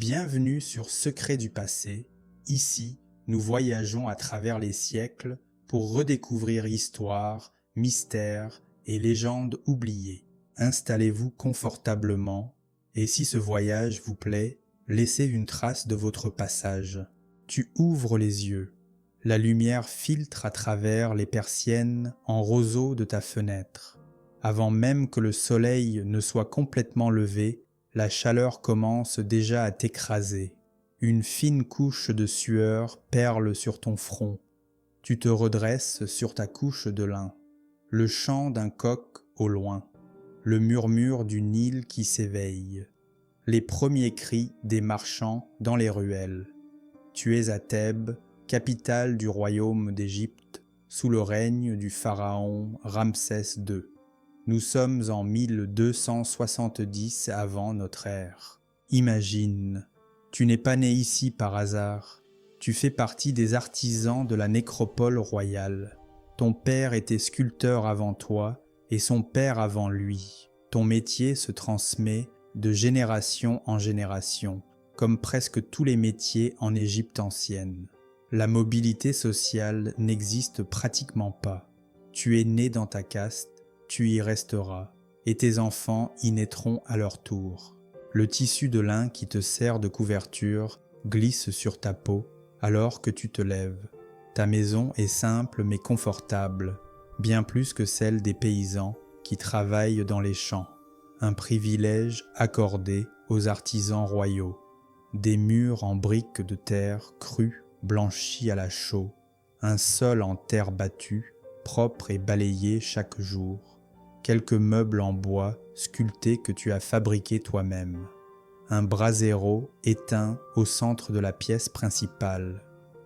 Bienvenue sur Secrets du passé. Ici, nous voyageons à travers les siècles pour redécouvrir histoire, mystères et légendes oubliées. Installez-vous confortablement et si ce voyage vous plaît, laissez une trace de votre passage. Tu ouvres les yeux. La lumière filtre à travers les persiennes en roseau de ta fenêtre. Avant même que le soleil ne soit complètement levé, la chaleur commence déjà à t'écraser. Une fine couche de sueur perle sur ton front. Tu te redresses sur ta couche de lin. Le chant d'un coq au loin. Le murmure du Nil qui s'éveille. Les premiers cris des marchands dans les ruelles. Tu es à Thèbes, capitale du royaume d'Égypte, sous le règne du pharaon Ramsès II. Nous sommes en 1270 avant notre ère. Imagine, tu n'es pas né ici par hasard. Tu fais partie des artisans de la nécropole royale. Ton père était sculpteur avant toi et son père avant lui. Ton métier se transmet de génération en génération, comme presque tous les métiers en Égypte ancienne. La mobilité sociale n'existe pratiquement pas. Tu es né dans ta caste, tu y resteras, et tes enfants y naîtront à leur tour. Le tissu de lin qui te sert de couverture glisse sur ta peau alors que tu te lèves. Ta maison est simple mais confortable, bien plus que celle des paysans qui travaillent dans les champs. Un privilège accordé aux artisans royaux. Des murs en briques de terre crue, blanchis à la chaux. Un sol en terre battue, propre et balayé chaque jour. Quelques meubles en bois sculptés que tu as fabriqués toi-même. Un brasero éteint au centre de la pièce principale.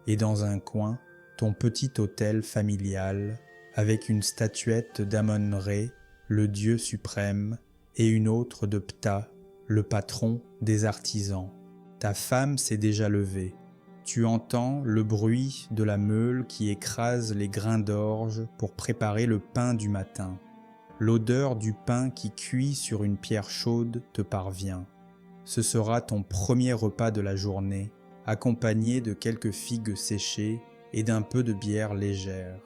Et dans un coin, ton petit autel familial avec une statuette d'Amon-Ré, le dieu suprême, et une autre de Ptah, le patron des artisans. Ta femme s'est déjà levée. Tu entends le bruit de la meule qui écrase les grains d'orge pour préparer le pain du matin. L'odeur du pain qui cuit sur une pierre chaude te parvient. Ce sera ton premier repas de la journée, accompagné de quelques figues séchées et d'un peu de bière légère.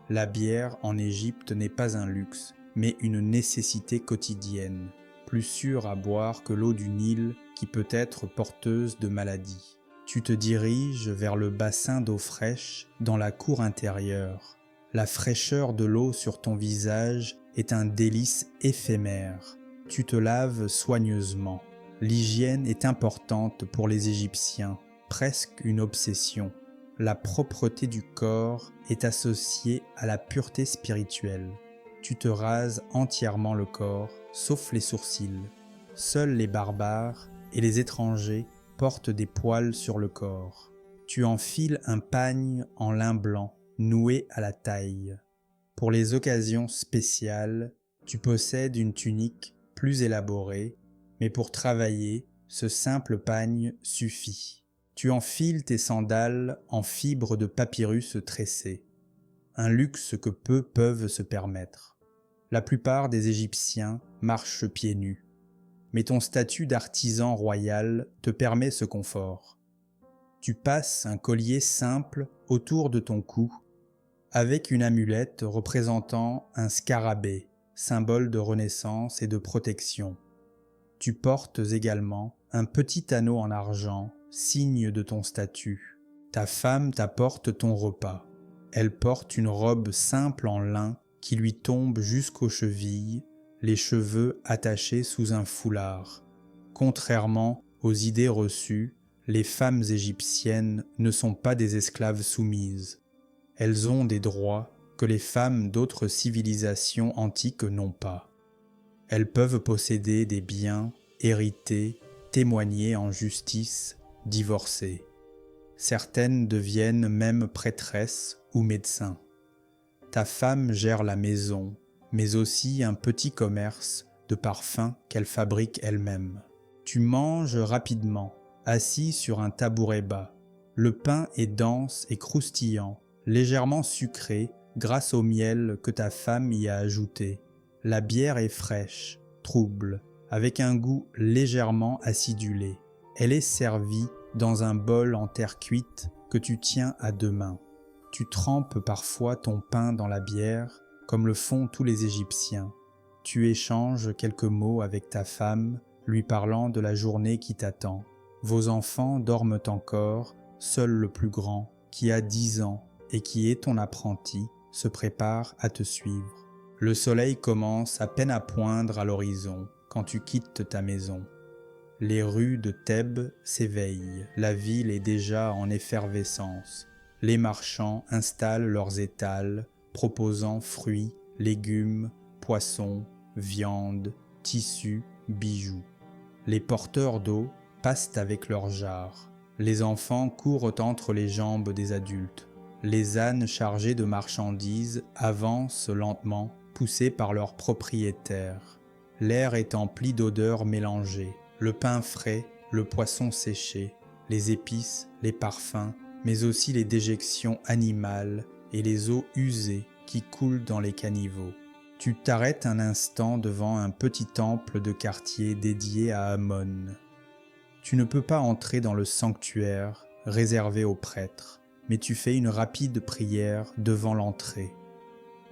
La bière en Égypte n'est pas un luxe, mais une nécessité quotidienne, plus sûre à boire que l'eau du Nil qui peut être porteuse de maladies. Tu te diriges vers le bassin d'eau fraîche dans la cour intérieure. La fraîcheur de l'eau sur ton visage est un délice éphémère. Tu te laves soigneusement. L'hygiène est importante pour les Égyptiens, presque une obsession. La propreté du corps est associée à la pureté spirituelle. Tu te rases entièrement le corps, sauf les sourcils. Seuls les barbares et les étrangers portent des poils sur le corps. Tu enfiles un pagne en lin blanc, noué à la taille. Pour les occasions spéciales, tu possèdes une tunique plus élaborée, mais pour travailler, ce simple pagne suffit. Tu enfiles tes sandales en fibres de papyrus tressé, un luxe que peu peuvent se permettre. La plupart des Égyptiens marchent pieds nus, mais ton statut d'artisan royal te permet ce confort. Tu passes un collier simple autour de ton cou, avec une amulette représentant un scarabée, symbole de renaissance et de protection. Tu portes également un petit anneau en argent, signe de ton statut. Ta femme t'apporte ton repas. Elle porte une robe simple en lin qui lui tombe jusqu'aux chevilles, les cheveux attachés sous un foulard. Contrairement aux idées reçues, les femmes égyptiennes ne sont pas des esclaves soumises. Elles ont des droits que les femmes d'autres civilisations antiques n'ont pas. Elles peuvent posséder des biens, hériter, témoigner en justice, divorcer. Certaines deviennent même prêtresses ou médecins. Ta femme gère la maison, mais aussi un petit commerce de parfums qu'elle fabrique elle-même. Tu manges rapidement, assis sur un tabouret bas. Le pain est dense et croustillant, légèrement sucré grâce au miel que ta femme y a ajouté. La bière est fraîche, trouble, avec un goût légèrement acidulé. Elle est servie dans un bol en terre cuite que tu tiens à 2 mains. Tu trempes parfois ton pain dans la bière, comme le font tous les Égyptiens. Tu échanges quelques mots avec ta femme, lui parlant de la journée qui t'attend. Vos enfants dorment encore, seul le plus grand, qui a 10 ans et qui est ton apprenti, se prépare à te suivre. Le soleil commence à peine à poindre à l'horizon quand tu quittes ta maison. Les rues de Thèbes s'éveillent, la ville est déjà en effervescence. Les marchands installent leurs étals, proposant fruits, légumes, poissons, viandes, tissus, bijoux. Les porteurs d'eau passent avec leurs jarres. Les enfants courent entre les jambes des adultes. Les ânes chargés de marchandises avancent lentement, poussés par leurs propriétaires. L'air est empli d'odeurs mélangées, le pain frais, le poisson séché, les épices, les parfums, mais aussi les déjections animales et les eaux usées qui coulent dans les caniveaux. Tu t'arrêtes un instant devant un petit temple de quartier dédié à Amon. Tu ne peux pas entrer dans le sanctuaire réservé aux prêtres, mais tu fais une rapide prière devant l'entrée.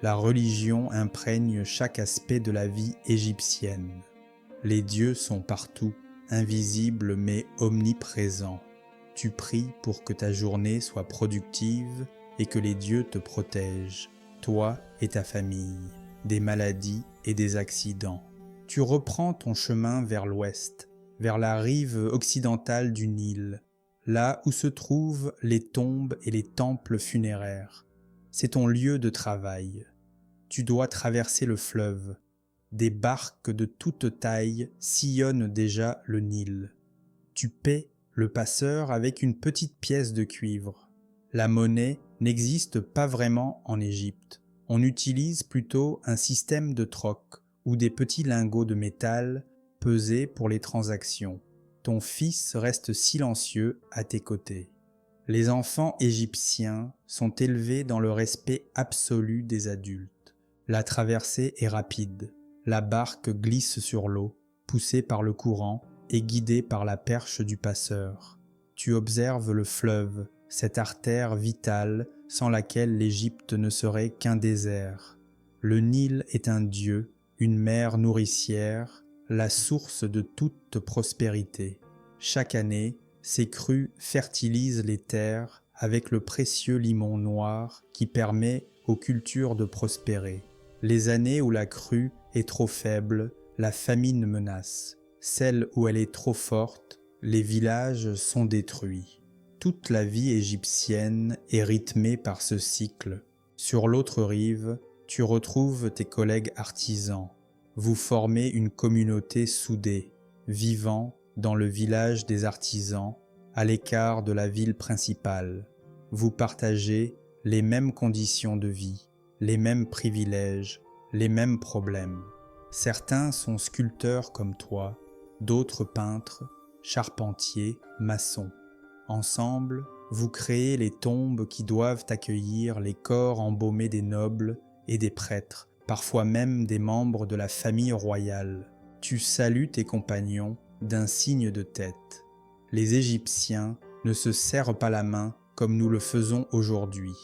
La religion imprègne chaque aspect de la vie égyptienne. Les dieux sont partout, invisibles mais omniprésents. Tu pries pour que ta journée soit productive et que les dieux te protègent, toi et ta famille, des maladies et des accidents. Tu reprends ton chemin vers l'ouest, vers la rive occidentale du Nil, là où se trouvent les tombes et les temples funéraires. C'est ton lieu de travail. Tu dois traverser le fleuve. Des barques de toute taille sillonnent déjà le Nil. Tu paies le passeur avec une petite pièce de cuivre. La monnaie n'existe pas vraiment en Égypte. On utilise plutôt un système de troc ou des petits lingots de métal pesés pour les transactions. Ton fils reste silencieux à tes côtés. Les enfants égyptiens sont élevés dans le respect absolu des adultes. La traversée est rapide. La barque glisse sur l'eau, poussée par le courant et guidée par la perche du passeur. Tu observes le fleuve, cette artère vitale sans laquelle l'Égypte ne serait qu'un désert. Le Nil est un dieu, une mer nourricière, la source de toute prospérité. Chaque année, ces crues fertilisent les terres avec le précieux limon noir qui permet aux cultures de prospérer. Les années où la crue est trop faible, la famine menace. Celles où elle est trop forte, les villages sont détruits. Toute la vie égyptienne est rythmée par ce cycle. Sur l'autre rive, tu retrouves tes collègues artisans. Vous formez une communauté soudée, vivant dans le village des artisans, à l'écart de la ville principale. Vous partagez les mêmes conditions de vie, les mêmes privilèges, les mêmes problèmes. Certains sont sculpteurs comme toi, d'autres peintres, charpentiers, maçons. Ensemble, vous créez les tombes qui doivent accueillir les corps embaumés des nobles et des prêtres, parfois même des membres de la famille royale. Tu salues tes compagnons d'un signe de tête. Les Égyptiens ne se serrent pas la main comme nous le faisons aujourd'hui.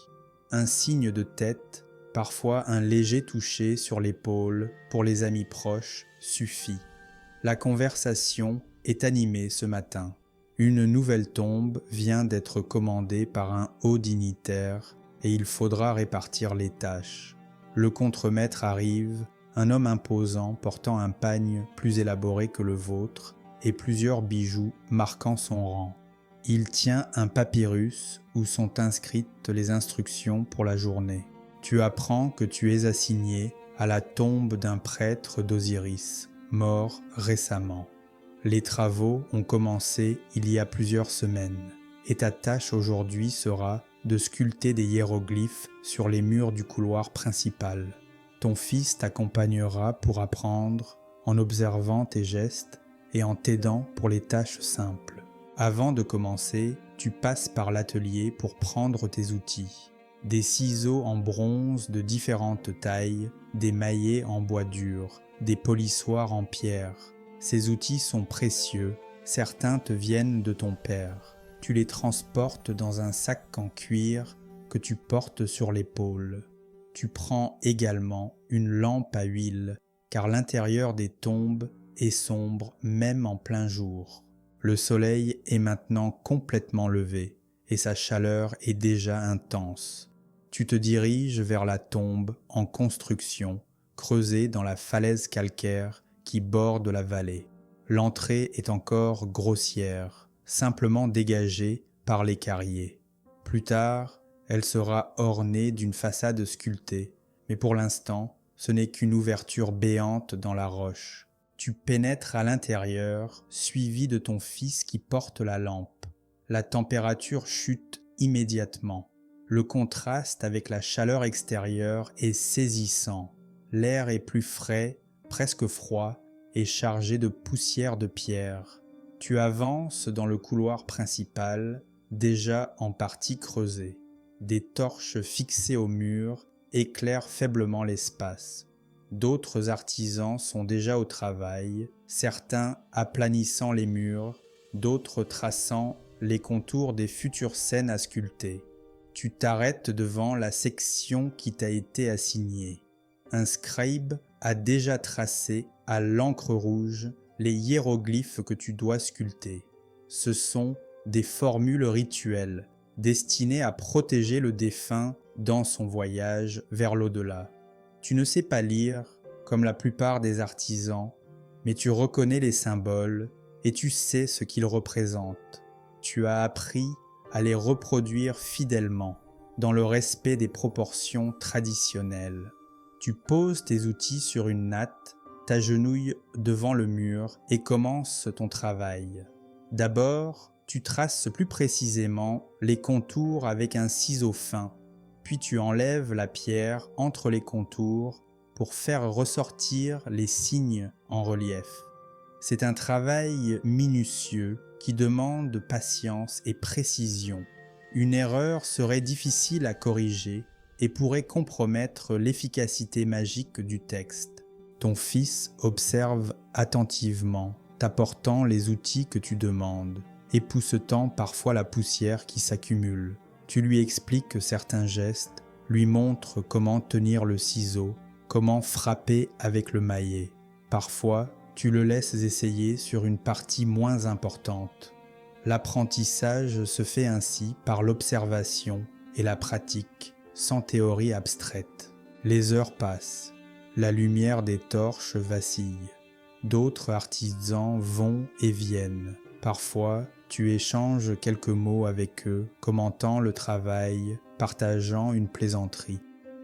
Un signe de tête, parfois un léger toucher sur l'épaule pour les amis proches, suffit. La conversation est animée ce matin. Une nouvelle tombe vient d'être commandée par un haut dignitaire et il faudra répartir les tâches. Le contremaître arrive, un homme imposant portant un pagne plus élaboré que le vôtre et plusieurs bijoux marquant son rang. Il tient un papyrus où sont inscrites les instructions pour la journée. Tu apprends que tu es assigné à la tombe d'un prêtre d'Osiris, mort récemment. Les travaux ont commencé il y a plusieurs semaines, et ta tâche aujourd'hui sera de sculpter des hiéroglyphes sur les murs du couloir principal. Ton fils t'accompagnera pour apprendre en observant tes gestes et en t'aidant pour les tâches simples. Avant de commencer, tu passes par l'atelier pour prendre tes outils. Des ciseaux en bronze de différentes tailles, des maillets en bois dur, des polissoirs en pierre. Ces outils sont précieux Certains te viennent de ton père. Tu les transportes dans un sac en cuir que tu portes sur l'épaule. Tu prends également une lampe à huile, car l'intérieur des tombes est sombre même en plein jour. Le soleil est maintenant complètement levé et sa chaleur est déjà intense. Tu te diriges vers la tombe en construction, creusée dans la falaise calcaire qui borde la vallée. L'entrée est encore grossière, simplement dégagée par les carriers. Plus tard, elle sera ornée d'une façade sculptée, mais pour l'instant, ce n'est qu'une ouverture béante dans la roche. Tu pénètres à l'intérieur, suivi de ton fils qui porte la lampe. La température chute immédiatement. Le contraste avec la chaleur extérieure est saisissant. L'air est plus frais, presque froid, et chargé de poussière de pierre. Tu avances dans le couloir principal, déjà en partie creusé. Des torches fixées au mur éclairent faiblement l'espace. D'autres artisans sont déjà au travail, certains aplanissant les murs, d'autres traçant les contours des futures scènes à sculpter. Tu t'arrêtes devant la section qui t'a été assignée. Un scribe a déjà tracé à l'encre rouge les hiéroglyphes que tu dois sculpter. Ce sont des formules rituelles destinées à protéger le défunt dans son voyage vers l'au-delà. Tu ne sais pas lire, comme la plupart des artisans, mais tu reconnais les symboles et tu sais ce qu'ils représentent. Tu as appris à les reproduire fidèlement, dans le respect des proportions traditionnelles. Tu poses tes outils sur une natte, t'agenouilles devant le mur et commences ton travail. D'abord, tu traces plus précisément les contours avec un ciseau fin, puis tu enlèves la pierre entre les contours pour faire ressortir les signes en relief. C'est un travail minutieux qui demande patience et précision. Une erreur serait difficile à corriger et pourrait compromettre l'efficacité magique du texte. Ton fils observe attentivement, t'apportant les outils que tu demandes, époussetant parfois la poussière qui s'accumule. Tu lui expliques certains gestes, lui montres comment tenir le ciseau, comment frapper avec le maillet. Parfois, tu le laisses essayer sur une partie moins importante. L'apprentissage se fait ainsi par l'observation et la pratique, sans théorie abstraite. Les heures passent, la lumière des torches vacille. D'autres artisans vont et viennent. Parfois, tu échanges quelques mots avec eux, commentant le travail, partageant une plaisanterie.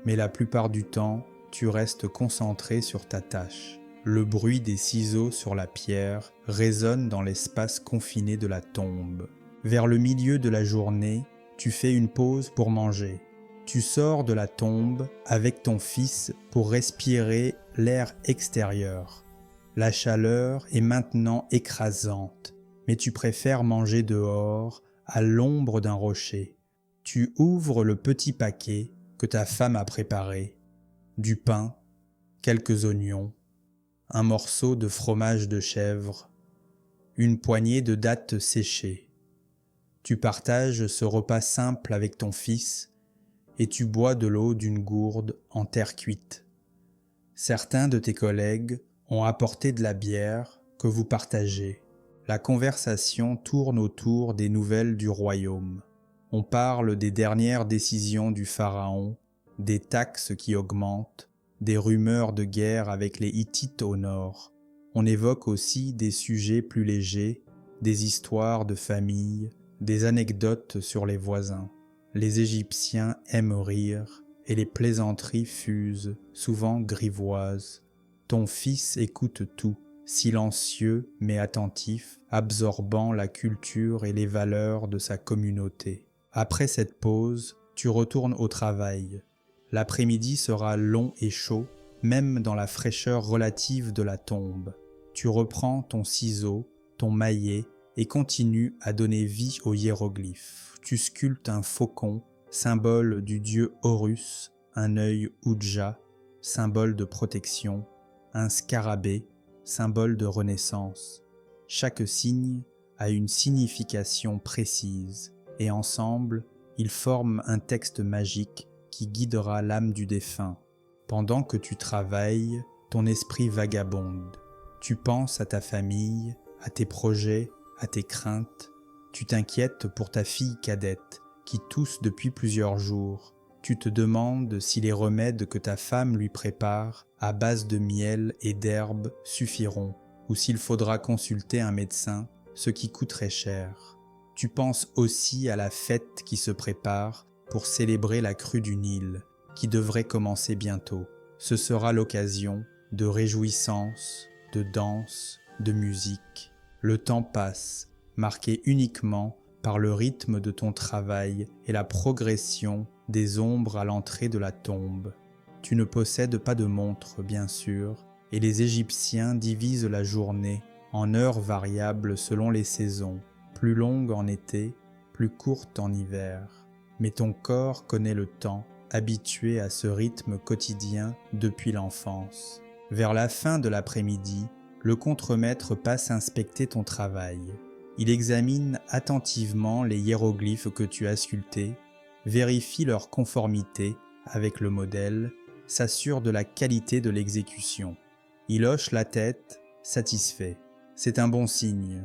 Mais la plupart du temps, tu restes concentré sur ta tâche. Le bruit des ciseaux sur la pierre résonne dans l'espace confiné de la tombe. Vers le milieu de la journée, tu fais une pause pour manger. Tu sors de la tombe avec ton fils pour respirer l'air extérieur. La chaleur est maintenant écrasante, mais tu préfères manger dehors, à l'ombre d'un rocher. Tu ouvres le petit paquet que ta femme a préparé. Du pain, quelques oignons, un morceau de fromage de chèvre, une poignée de dattes séchées. Tu partages ce repas simple avec ton fils et tu bois de l'eau d'une gourde en terre cuite. Certains de tes collègues ont apporté de la bière que vous partagez. La conversation tourne autour des nouvelles du royaume. On parle des dernières décisions du pharaon, des taxes qui augmentent, des rumeurs de guerre avec les Hittites au nord. On évoque aussi des sujets plus légers, des histoires de famille, des anecdotes sur les voisins. Les Égyptiens aiment rire et les plaisanteries fusent, souvent grivoises. Ton fils écoute tout, silencieux mais attentif, absorbant la culture et les valeurs de sa communauté. Après cette pause, tu retournes au travail. L'après-midi sera long et chaud, même dans la fraîcheur relative de la tombe. Tu reprends ton ciseau, ton maillet et continues à donner vie aux hiéroglyphes. Tu sculptes un faucon, symbole du dieu Horus, un œil Ouja, symbole de protection, un scarabée, symbole de renaissance. Chaque signe a une signification précise, et ensemble, ils forment un texte magique qui guidera l'âme du défunt. Pendant que tu travailles, ton esprit vagabonde. Tu penses à ta famille, à tes projets, à tes craintes. Tu t'inquiètes pour ta fille cadette, qui tousse depuis plusieurs jours. Tu te demandes si les remèdes que ta femme lui prépare, à base de miel et d'herbes, suffiront, ou s'il faudra consulter un médecin, ce qui coûterait cher. Tu penses aussi à la fête qui se prépare pour célébrer la crue du Nil, qui devrait commencer bientôt. Ce sera l'occasion de réjouissance, de danse, de musique. Le temps passe, marqué uniquement par le rythme de ton travail et la progression des ombres à l'entrée de la tombe. Tu ne possèdes pas de montre, bien sûr, et les Égyptiens divisent la journée en heures variables selon les saisons, plus longues en été, plus courtes en hiver. Mais ton corps connaît le temps, habitué à ce rythme quotidien depuis l'enfance. Vers la fin de l'après-midi, le contremaître passe inspecter ton travail. Il examine attentivement les hiéroglyphes que tu as sculptés, vérifie leur conformité avec le modèle, s'assure de la qualité de l'exécution. Il hoche la tête, satisfait. C'est un bon signe.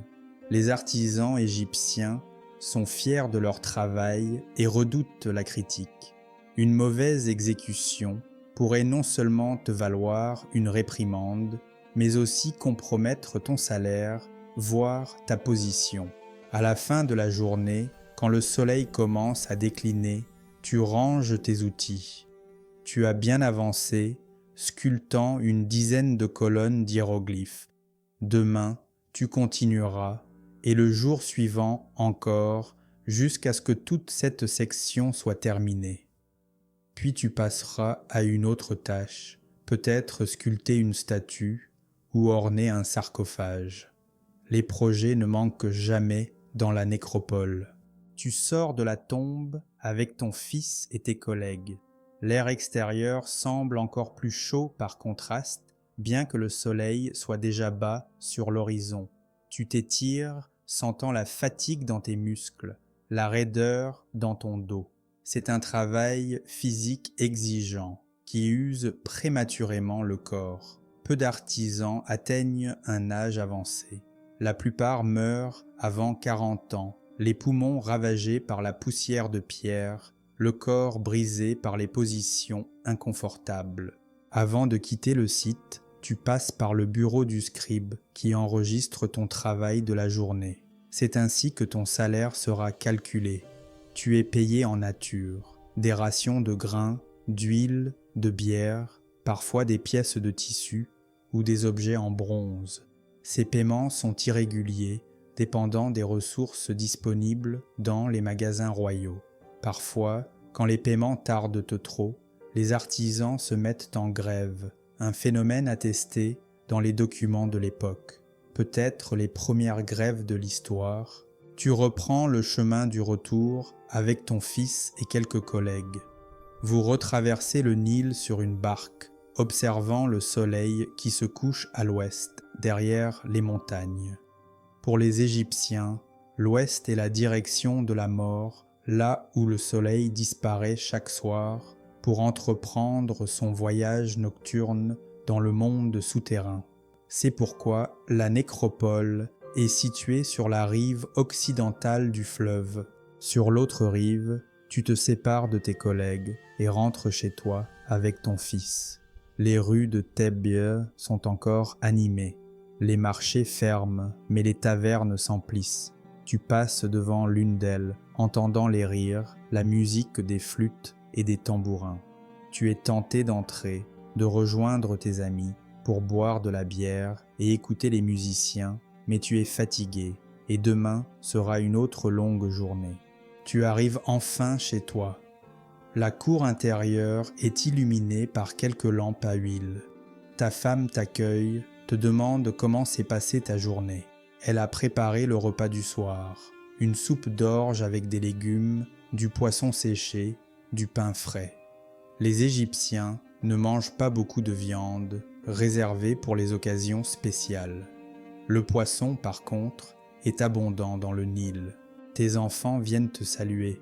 Les artisans égyptiens sont fiers de leur travail et redoutent la critique. Une mauvaise exécution pourrait non seulement te valoir une réprimande, mais aussi compromettre ton salaire, voire ta position. À la fin de la journée, quand le soleil commence à décliner, tu ranges tes outils. Tu as bien avancé, sculptant une dizaine de colonnes d'hiéroglyphes. Demain, tu continueras, et le jour suivant encore, jusqu'à ce que toute cette section soit terminée. Puis tu passeras à une autre tâche, peut-être sculpter une statue ou orner un sarcophage. Les projets ne manquent jamais dans la nécropole. Tu sors de la tombe avec ton fils et tes collègues. L'air extérieur semble encore plus chaud par contraste, bien que le soleil soit déjà bas sur l'horizon. Tu t'étires, sentant la fatigue dans tes muscles, la raideur dans ton dos. C'est un travail physique exigeant qui use prématurément le corps. Peu d'artisans atteignent un âge avancé. La plupart meurent avant 40 ans, les poumons ravagés par la poussière de pierre, le corps brisé par les positions inconfortables. Avant de quitter le site, tu passes par le bureau du scribe qui enregistre ton travail de la journée. C'est ainsi que ton salaire sera calculé. Tu es payé en nature, des rations de grains, d'huile, de bière, parfois des pièces de tissu ou des objets en bronze. Ces paiements sont irréguliers, dépendant des ressources disponibles dans les magasins royaux. Parfois, quand les paiements tardent trop, les artisans se mettent en grève, un phénomène attesté dans les documents de l'époque. Peut-être les premières grèves de l'histoire. Tu reprends le chemin du retour avec ton fils et quelques collègues. Vous retraversez le Nil sur une barque, observant le soleil qui se couche à l'ouest, derrière les montagnes. Pour les Égyptiens, l'ouest est la direction de la mort, là où le soleil disparaît chaque soir pour entreprendre son voyage nocturne dans le monde souterrain. C'est pourquoi la nécropole est située sur la rive occidentale du fleuve. Sur l'autre rive, tu te sépares de tes collègues et rentres chez toi avec ton fils. Les rues de Thèbes sont encore animées. Les marchés ferment, mais les tavernes s'emplissent. Tu passes devant l'une d'elles, entendant les rires, la musique des flûtes et des tambourins. Tu es tenté d'entrer, de rejoindre tes amis pour boire de la bière et écouter les musiciens, mais tu es fatigué et demain sera une autre longue journée. Tu arrives enfin chez toi. La cour intérieure est illuminée par quelques lampes à huile. Ta femme t'accueille, te demande comment s'est passée ta journée. Elle a préparé le repas du soir, une soupe d'orge avec des légumes, du poisson séché, du pain frais. Les Égyptiens ne mangent pas beaucoup de viande, réservée pour les occasions spéciales. Le poisson, par contre, est abondant dans le Nil. Tes enfants viennent te saluer.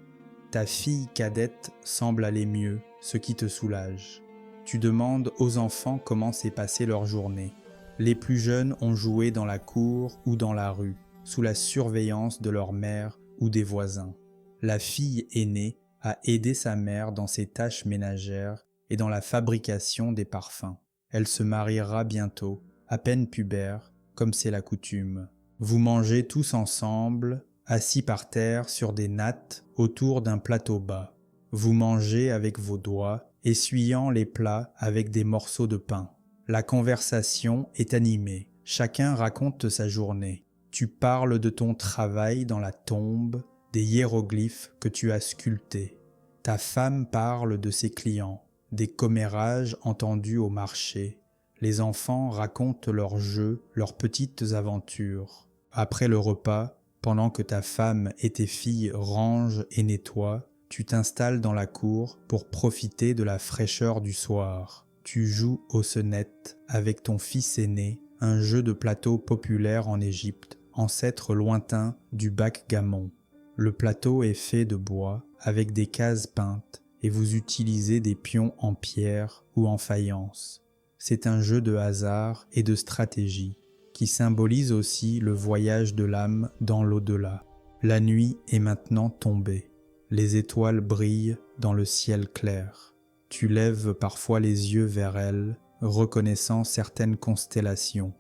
Ta fille cadette semble aller mieux, ce qui te soulage. Tu demandes aux enfants comment s'est passée leur journée. Les plus jeunes ont joué dans la cour ou dans la rue, sous la surveillance de leur mère ou des voisins. La fille aînée a aidé sa mère dans ses tâches ménagères et dans la fabrication des parfums. Elle se mariera bientôt, à peine pubère, comme c'est la coutume. Vous mangez tous ensemble, assis par terre sur des nattes autour d'un plateau bas. Vous mangez avec vos doigts, essuyant les plats avec des morceaux de pain. La conversation est animée, chacun raconte sa journée. Tu parles de ton travail dans la tombe, des hiéroglyphes que tu as sculptés. Ta femme parle de ses clients, des commérages entendus au marché. Les enfants racontent leurs jeux, leurs petites aventures. Après le repas, pendant que ta femme et tes filles rangent et nettoient, tu t'installes dans la cour pour profiter de la fraîcheur du soir. Tu joues aux sonnettes avec ton fils aîné, un jeu de plateau populaire en Égypte, ancêtre lointain du backgammon. Le plateau est fait de bois avec des cases peintes et vous utilisez des pions en pierre ou en faïence. C'est un jeu de hasard et de stratégie qui symbolise aussi le voyage de l'âme dans l'au-delà. La nuit est maintenant tombée. Les étoiles brillent dans le ciel clair. Tu lèves parfois les yeux vers elles, reconnaissant certaines constellations.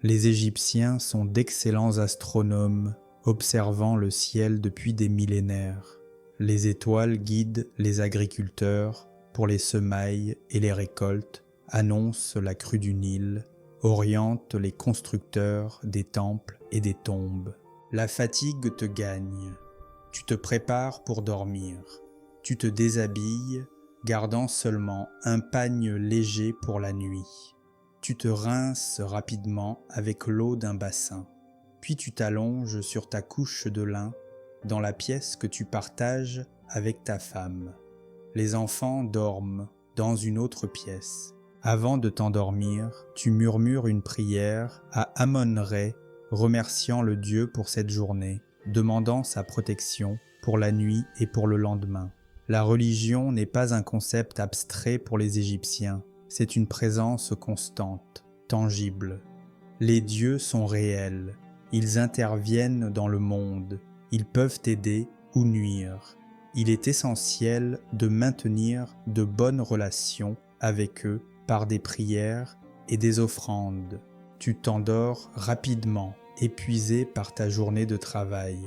Les Égyptiens sont d'excellents astronomes, observant le ciel depuis des millénaires. Les étoiles guident les agriculteurs pour les semailles et les récoltes, annoncent la crue du Nil, orientent les constructeurs des temples et des tombes. La fatigue te gagne. Tu te prépares pour dormir. Tu te déshabilles, gardant seulement un pagne léger pour la nuit. Tu te rinces rapidement avec l'eau d'un bassin. Puis tu t'allonges sur ta couche de lin dans la pièce que tu partages avec ta femme. Les enfants dorment dans une autre pièce. Avant de t'endormir, tu murmures une prière à Amon-Ré, remerciant le Dieu pour cette journée, demandant sa protection pour la nuit et pour le lendemain. La religion n'est pas un concept abstrait pour les Égyptiens, c'est une présence constante, tangible. Les dieux sont réels, ils interviennent dans le monde, ils peuvent aider ou nuire. Il est essentiel de maintenir de bonnes relations avec eux par des prières et des offrandes. Tu t'endors rapidement, épuisé par ta journée de travail.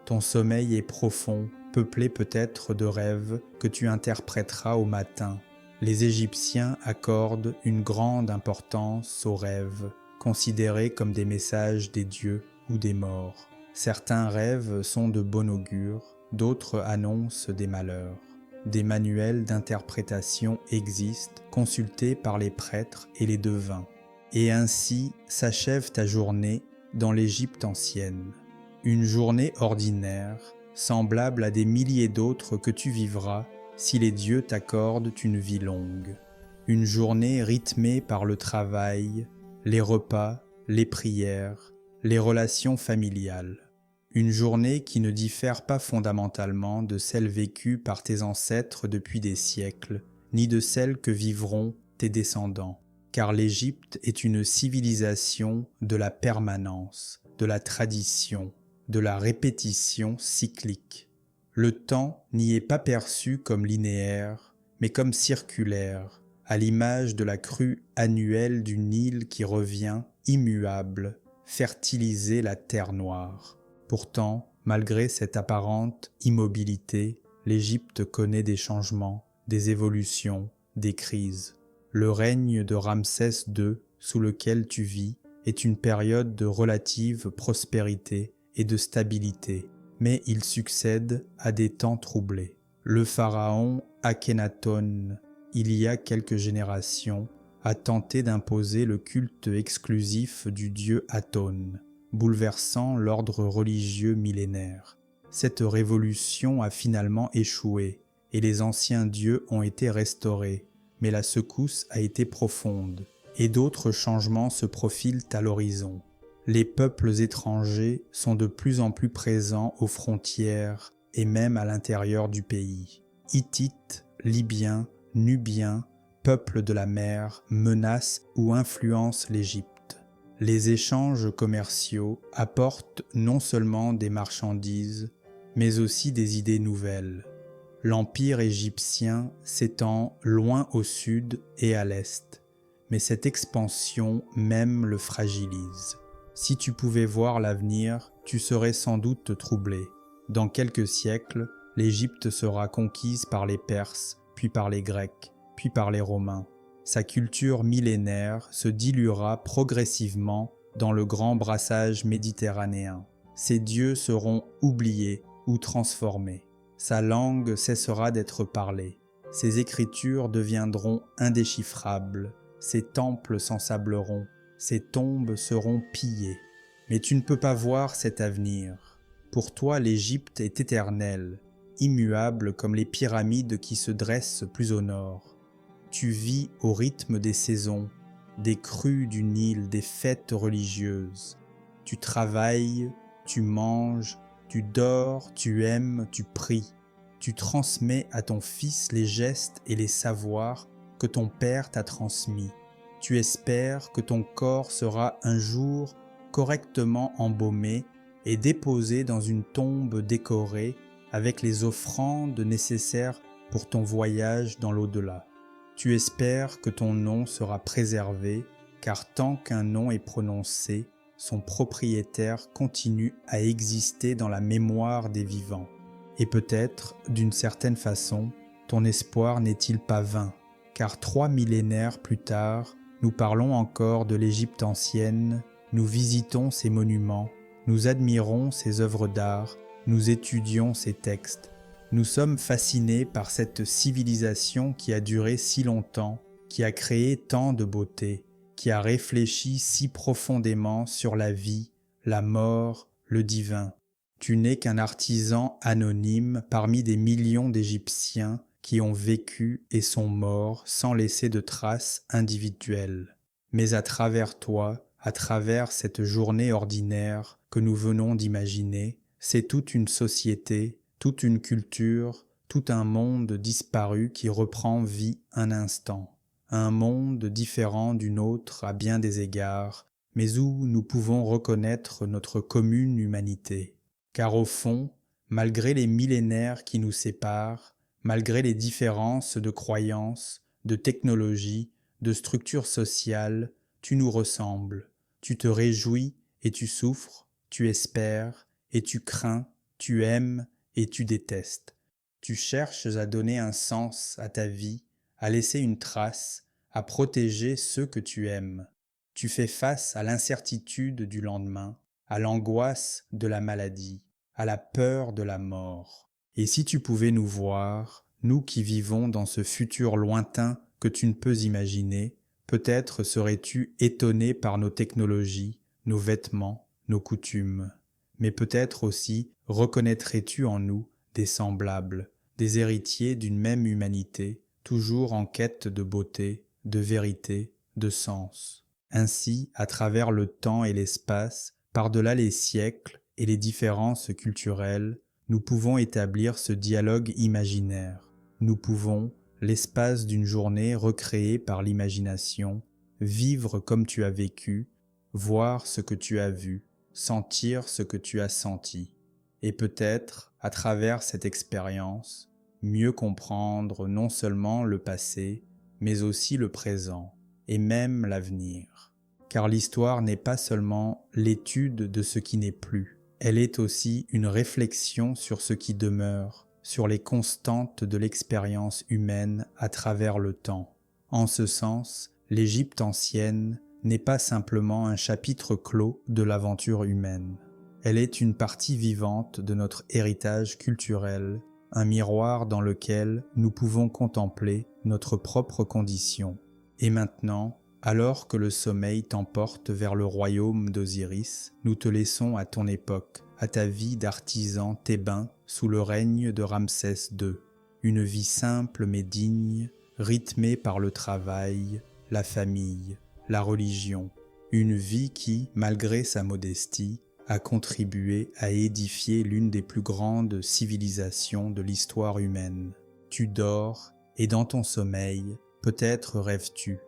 Ton sommeil est profond, peuplé peut-être de rêves que tu interpréteras au matin. Les Égyptiens accordent une grande importance aux rêves, considérés comme des messages des dieux ou des morts. Certains rêves sont de bon augure, d'autres annoncent des malheurs. Des manuels d'interprétation existent, consultés par les prêtres et les devins. Et ainsi s'achève ta journée dans l'Égypte ancienne. Une journée ordinaire, semblable à des milliers d'autres que tu vivras si les dieux t'accordent une vie longue. Une journée rythmée par le travail, les repas, les prières, les relations familiales. Une journée qui ne diffère pas fondamentalement de celle vécue par tes ancêtres depuis des siècles, ni de celle que vivront tes descendants. Car l'Égypte est une civilisation de la permanence, de la tradition, de la répétition cyclique. Le temps n'y est pas perçu comme linéaire, mais comme circulaire, à l'image de la crue annuelle du Nil qui revient, immuable, fertiliser la terre noire. Pourtant, malgré cette apparente immobilité, l'Égypte connaît des changements, des évolutions, des crises. Le règne de Ramsès II, sous lequel tu vis, est une période de relative prospérité et de stabilité, mais il succède à des temps troublés. Le pharaon Akhenaton, il y a quelques générations, a tenté d'imposer le culte exclusif du dieu Aton, bouleversant l'ordre religieux millénaire. Cette révolution a finalement échoué et les anciens dieux ont été restaurés, mais la secousse a été profonde et d'autres changements se profilent à l'horizon. Les peuples étrangers sont de plus en plus présents aux frontières et même à l'intérieur du pays. Hittites, Libyens, Nubiens, peuples de la mer menacent ou influencent l'Égypte. Les échanges commerciaux apportent non seulement des marchandises, mais aussi des idées nouvelles. L'empire égyptien s'étend loin au sud et à l'est, mais cette expansion même le fragilise. Si tu pouvais voir l'avenir, tu serais sans doute troublé. Dans quelques siècles, l'Égypte sera conquise par les Perses, puis par les Grecs, puis par les Romains. Sa culture millénaire se diluera progressivement dans le grand brassage méditerranéen. Ses dieux seront oubliés ou transformés. Sa langue cessera d'être parlée. Ses écritures deviendront indéchiffrables. Ses temples s'ensableront. Ses tombes seront pillées. Mais tu ne peux pas voir cet avenir. Pour toi, l'Égypte est éternelle, immuable comme les pyramides qui se dressent plus au nord. Tu vis au rythme des saisons, des crues du Nil, des fêtes religieuses. Tu travailles, tu manges, tu dors, tu aimes, tu pries. Tu transmets à ton fils les gestes et les savoirs que ton père t'a transmis. Tu espères que ton corps sera un jour correctement embaumé et déposé dans une tombe décorée avec les offrandes nécessaires pour ton voyage dans l'au-delà. Tu espères que ton nom sera préservé, car tant qu'un nom est prononcé, son propriétaire continue à exister dans la mémoire des vivants. Et peut-être, d'une certaine façon, ton espoir n'est-il pas vain, car 3 millénaires plus tard, nous parlons encore de l'Égypte ancienne, nous visitons ses monuments, nous admirons ses œuvres d'art, nous étudions ses textes. Nous sommes fascinés par cette civilisation qui a duré si longtemps, qui a créé tant de beauté, qui a réfléchi si profondément sur la vie, la mort, le divin. Tu n'es qu'un artisan anonyme parmi des millions d'Égyptiens qui ont vécu et sont morts sans laisser de traces individuelles. Mais à travers toi, à travers cette journée ordinaire que nous venons d'imaginer, c'est toute une société, toute une culture, tout un monde disparu qui reprend vie un instant. Un monde différent du nôtre à bien des égards, mais où nous pouvons reconnaître notre commune humanité. Car au fond, malgré les millénaires qui nous séparent, malgré les différences de croyances, de technologie, de structure sociale, tu nous ressembles. Tu te réjouis et tu souffres, tu espères et tu crains, tu aimes et tu détestes. Tu cherches à donner un sens à ta vie, à laisser une trace, à protéger ceux que tu aimes. Tu fais face à l'incertitude du lendemain, à l'angoisse de la maladie, à la peur de la mort. Et si tu pouvais nous voir, nous qui vivons dans ce futur lointain que tu ne peux imaginer, peut-être serais-tu étonné par nos technologies, nos vêtements, nos coutumes. Mais peut-être aussi reconnaîtrais-tu en nous des semblables, des héritiers d'une même humanité, toujours en quête de beauté, de vérité, de sens. Ainsi, à travers le temps et l'espace, par-delà les siècles et les différences culturelles, nous pouvons établir ce dialogue imaginaire. Nous pouvons, l'espace d'une journée recréée par l'imagination, vivre comme tu as vécu, voir ce que tu as vu, sentir ce que tu as senti, et peut-être, à travers cette expérience, mieux comprendre non seulement le passé, mais aussi le présent, et même l'avenir. Car l'histoire n'est pas seulement l'étude de ce qui n'est plus, elle est aussi une réflexion sur ce qui demeure, sur les constantes de l'expérience humaine à travers le temps. En ce sens, l'Égypte ancienne n'est pas simplement un chapitre clos de l'aventure humaine. Elle est une partie vivante de notre héritage culturel, un miroir dans lequel nous pouvons contempler notre propre condition. Et maintenant, alors que le sommeil t'emporte vers le royaume d'Osiris, nous te laissons à ton époque, à ta vie d'artisan thébain sous le règne de Ramsès II. Une vie simple mais digne, rythmée par le travail, la famille, la religion. une vie qui, malgré sa modestie, a contribué à édifier l'une des plus grandes civilisations de l'histoire humaine. Tu dors, et dans ton sommeil, peut-être rêves-tu,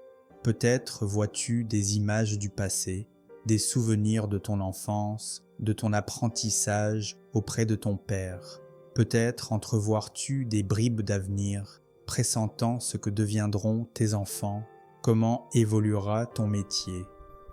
peut-être vois-tu des images du passé, des souvenirs de ton enfance, de ton apprentissage auprès de ton père. Peut-être entrevois-tu des bribes d'avenir, pressentant ce que deviendront tes enfants, comment évoluera ton métier.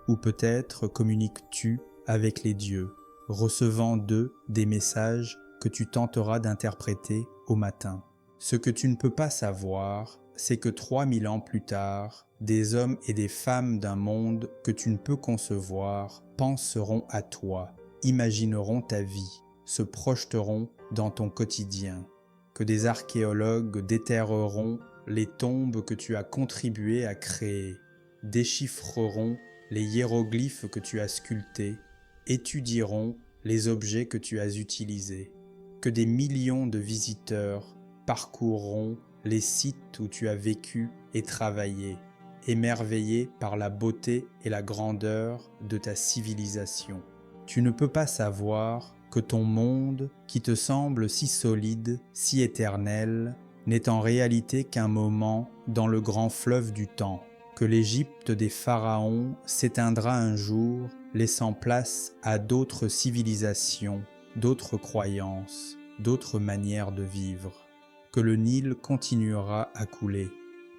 Ou peut-être communiques-tu avec les dieux, recevant d'eux des messages que tu tenteras d'interpréter au matin. Ce que tu ne peux pas savoir, c'est que 3000 ans plus tard, des hommes et des femmes d'un monde que tu ne peux concevoir penseront à toi, imagineront ta vie, se projeteront dans ton quotidien, que des archéologues déterreront les tombes que tu as contribué à créer, déchiffreront les hiéroglyphes que tu as sculptés, étudieront les objets que tu as utilisés, que des millions de visiteurs parcourront les sites où tu as vécu et travaillé, émerveillés par la beauté et la grandeur de ta civilisation. Tu ne peux pas savoir que ton monde, qui te semble si solide, si éternel, n'est en réalité qu'un moment dans le grand fleuve du temps, que l'Égypte des pharaons s'éteindra un jour, laissant place à d'autres civilisations, d'autres croyances, d'autres manières de vivre, que le Nil continuera à couler,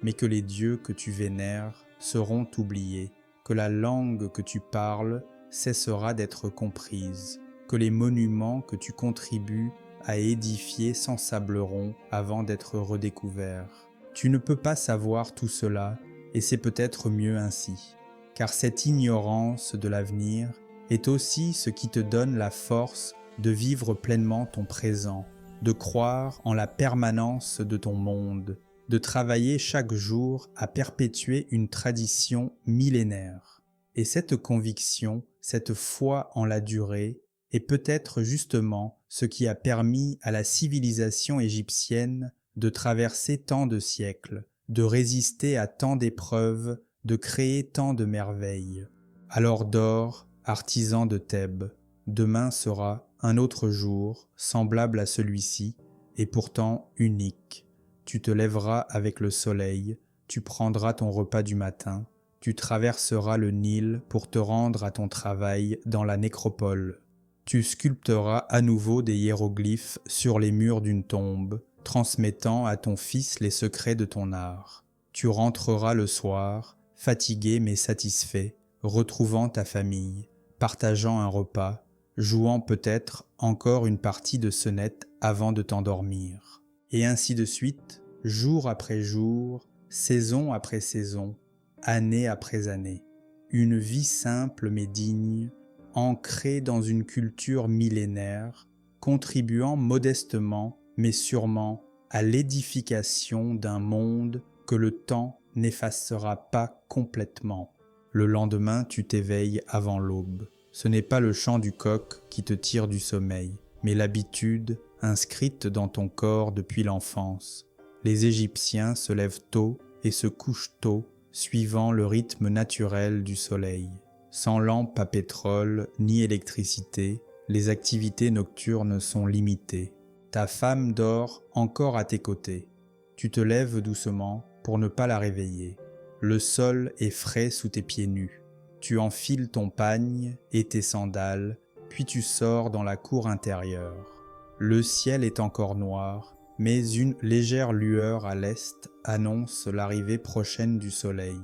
mais que les dieux que tu vénères seront oubliés, que la langue que tu parles cessera d'être comprise, que les monuments que tu contribues à édifier s'ensableront avant d'être redécouverts. Tu ne peux pas savoir tout cela, et c'est peut-être mieux ainsi, car cette ignorance de l'avenir est aussi ce qui te donne la force de vivre pleinement ton présent, de croire en la permanence de ton monde, de travailler chaque jour à perpétuer une tradition millénaire. Et cette conviction, cette foi en la durée, est peut-être justement ce qui a permis à la civilisation égyptienne de traverser tant de siècles, de résister à tant d'épreuves, de créer tant de merveilles. Alors dors, artisan de Thèbes, demain sera un autre jour, semblable à celui-ci, et pourtant unique. Tu te lèveras avec le soleil, tu prendras ton repas du matin, tu traverseras le Nil pour te rendre à ton travail dans la nécropole. Tu sculpteras à nouveau des hiéroglyphes sur les murs d'une tombe, transmettant à ton fils les secrets de ton art. Tu rentreras le soir, fatigué mais satisfait, retrouvant ta famille, partageant un repas, jouant peut-être encore une partie de sonnette avant de t'endormir. Et ainsi de suite, jour après jour, saison après saison, année après année. Une vie simple mais digne, ancrée dans une culture millénaire, contribuant modestement mais sûrement à l'édification d'un monde que le temps n'effacera pas complètement. Le lendemain, tu t'éveilles avant l'aube. Ce n'est pas le chant du coq qui te tire du sommeil, mais l'habitude inscrite dans ton corps depuis l'enfance. Les Égyptiens se lèvent tôt et se couchent tôt, suivant le rythme naturel du soleil. Sans lampe à pétrole ni électricité, les activités nocturnes sont limitées. Ta femme dort encore à tes côtés. Tu te lèves doucement pour ne pas la réveiller. Le sol est frais sous tes pieds nus. Tu enfiles ton pagne et tes sandales, puis tu sors dans la cour intérieure. Le ciel est encore noir, mais une légère lueur à l'est annonce l'arrivée prochaine du soleil.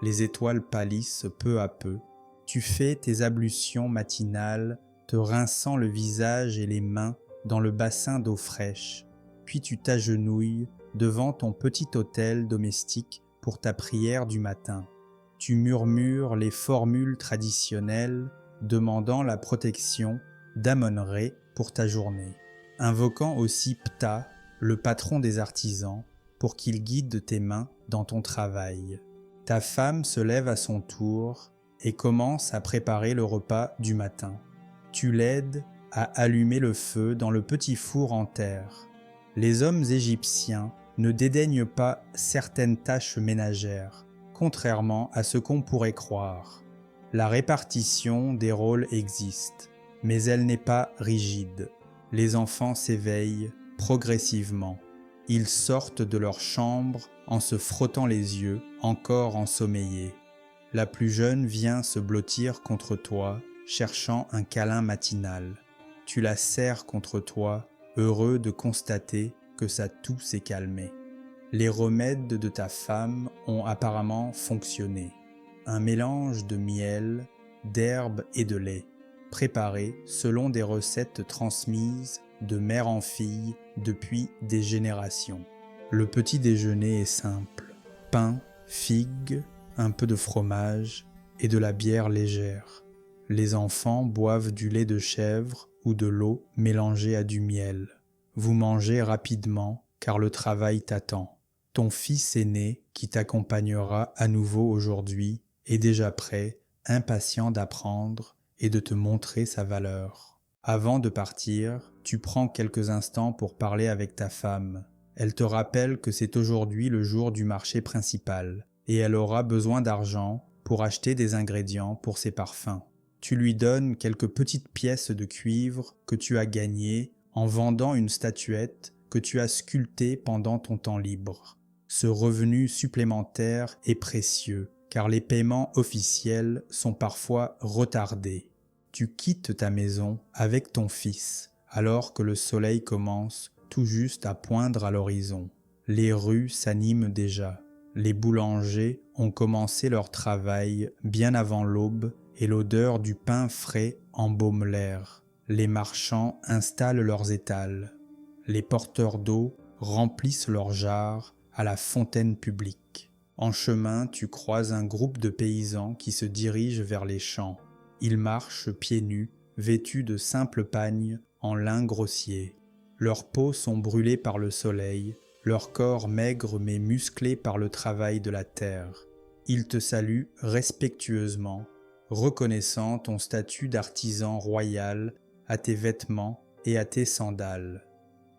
Les étoiles pâlissent peu à peu. Tu fais tes ablutions matinales, te rinçant le visage et les mains dans le bassin d'eau fraîche, puis tu t'agenouilles devant ton petit autel domestique pour ta prière du matin. Tu murmures les formules traditionnelles demandant la protection d'Amon-Ré pour ta journée, invoquant aussi Ptah, le patron des artisans, pour qu'il guide tes mains dans ton travail. Ta femme se lève à son tour et commence à préparer le repas du matin. Tu l'aides à allumer le feu dans le petit four en terre. Les hommes égyptiens ne dédaignent pas certaines tâches ménagères, contrairement à ce qu'on pourrait croire. La répartition des rôles existe, mais elle n'est pas rigide. Les enfants s'éveillent progressivement. Ils sortent de leur chambre en se frottant les yeux, encore ensommeillés. La plus jeune vient se blottir contre toi, cherchant un câlin matinal. Tu la serres contre toi, heureux de constater que sa toux s'est calmée. Les remèdes de ta femme ont apparemment fonctionné. Un mélange de miel, d'herbes et de lait, préparé selon des recettes transmises de mère en fille depuis des générations. Le petit déjeuner est simple. Pain, figues, un peu de fromage et de la bière légère. Les enfants boivent du lait de chèvre ou de l'eau mélangée à du miel. Vous mangez rapidement car le travail t'attend. Ton fils aîné, qui t'accompagnera à nouveau aujourd'hui, est déjà prêt, impatient d'apprendre et de te montrer sa valeur. Avant de partir, tu prends quelques instants pour parler avec ta femme. Elle te rappelle que c'est aujourd'hui le jour du marché principal et elle aura besoin d'argent pour acheter des ingrédients pour ses parfums. Tu lui donnes quelques petites pièces de cuivre que tu as gagnées en vendant une statuette que tu as sculptée pendant ton temps libre. Ce revenu supplémentaire est précieux car les paiements officiels sont parfois retardés. Tu quittes ta maison avec ton fils alors que le soleil commence tout juste à poindre à l'horizon. Les rues s'animent déjà. Les boulangers ont commencé leur travail bien avant l'aube et l'odeur du pain frais embaume l'air. Les marchands installent leurs étals. Les porteurs d'eau remplissent leurs jarres à la fontaine publique. En chemin, tu croises un groupe de paysans qui se dirigent vers les champs. Ils marchent pieds nus, vêtus de simples pagnes en lin grossier. Leurs peaux sont brûlées par le soleil, leur corps maigre mais musclé par le travail de la terre. Ils te saluent respectueusement, reconnaissant ton statut d'artisan royal à tes vêtements et à tes sandales.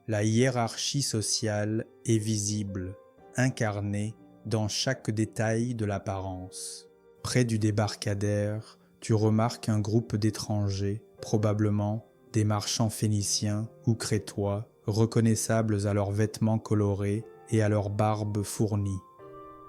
La hiérarchie sociale est visible, incarnée dans chaque détail de l'apparence. Près du débarcadère, tu remarques un groupe d'étrangers, probablement des marchands phéniciens ou crétois, reconnaissables à leurs vêtements colorés et à leurs barbes fournies.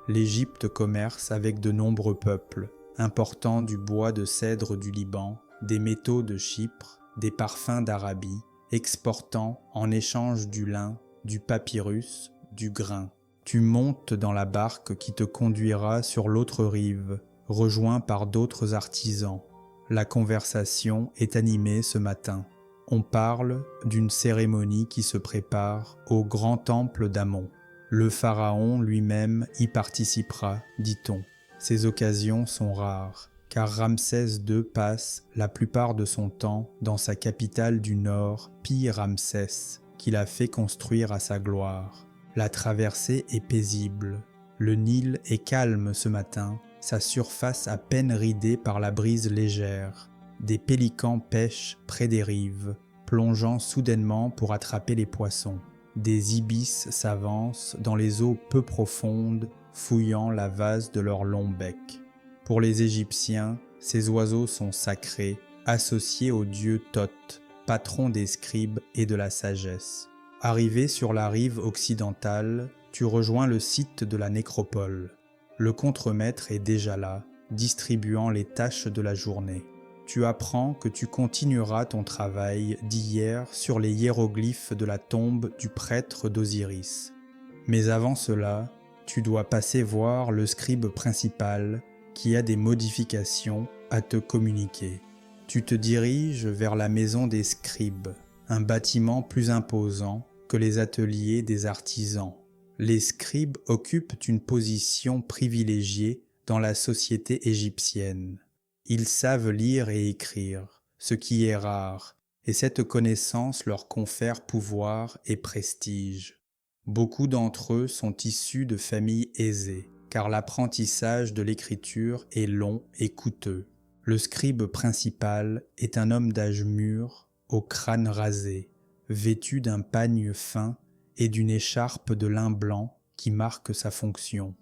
L'Égypte commerce avec de nombreux peuples, important du bois de cèdre du Liban, des métaux de Chypre, des parfums d'Arabie, exportant en échange du lin, du papyrus, du grain. Tu montes dans la barque qui te conduira sur l'autre rive, rejoint par d'autres artisans. La conversation est animée ce matin. On parle d'une cérémonie qui se prépare au grand temple d'Amon. Le pharaon lui-même y participera, dit-on. Ces occasions sont rares, car Ramsès II passe la plupart de son temps dans sa capitale du Nord, Pi-Ramsès, qu'il a fait construire à sa gloire. La traversée est paisible. Le Nil est calme ce matin, sa surface à peine ridée par la brise légère. Des pélicans pêchent près des rives, plongeant soudainement pour attraper les poissons. Des ibis s'avancent dans les eaux peu profondes, fouillant la vase de leur long bec. Pour les Égyptiens, ces oiseaux sont sacrés, associés au dieu Thoth, patron des scribes et de la sagesse. Arrivé sur la rive occidentale, tu rejoins le site de la nécropole. Le contremaître est déjà là, distribuant les tâches de la journée. Tu apprends que tu continueras ton travail d'hier sur les hiéroglyphes de la tombe du prêtre d'Osiris. Mais avant cela, tu dois passer voir le scribe principal qui a des modifications à te communiquer. Tu te diriges vers la maison des scribes, un bâtiment plus imposant que les ateliers des artisans. Les scribes occupent une position privilégiée dans la société égyptienne. Ils savent lire et écrire, ce qui est rare, et cette connaissance leur confère pouvoir et prestige. Beaucoup d'entre eux sont issus de familles aisées, car l'apprentissage de l'écriture est long et coûteux. Le scribe principal est un homme d'âge mûr, au crâne rasé, vêtu d'un pagne fin et d'une écharpe de lin blanc qui marque sa fonction.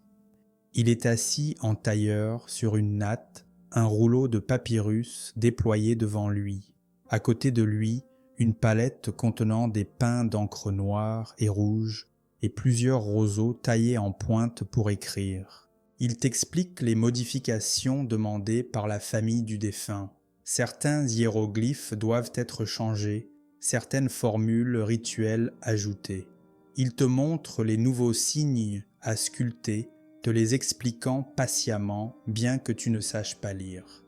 Il est assis en tailleur sur une natte un rouleau de papyrus déployé devant lui. À côté de lui, une palette contenant des pins d'encre noire et rouge et plusieurs roseaux taillés en pointe pour écrire. Il t'explique les modifications demandées par la famille du défunt. Certains hiéroglyphes doivent être changés, certaines formules rituelles ajoutées. Il te montre les nouveaux signes à sculpter, te les expliquant patiemment, bien que tu ne saches pas lire.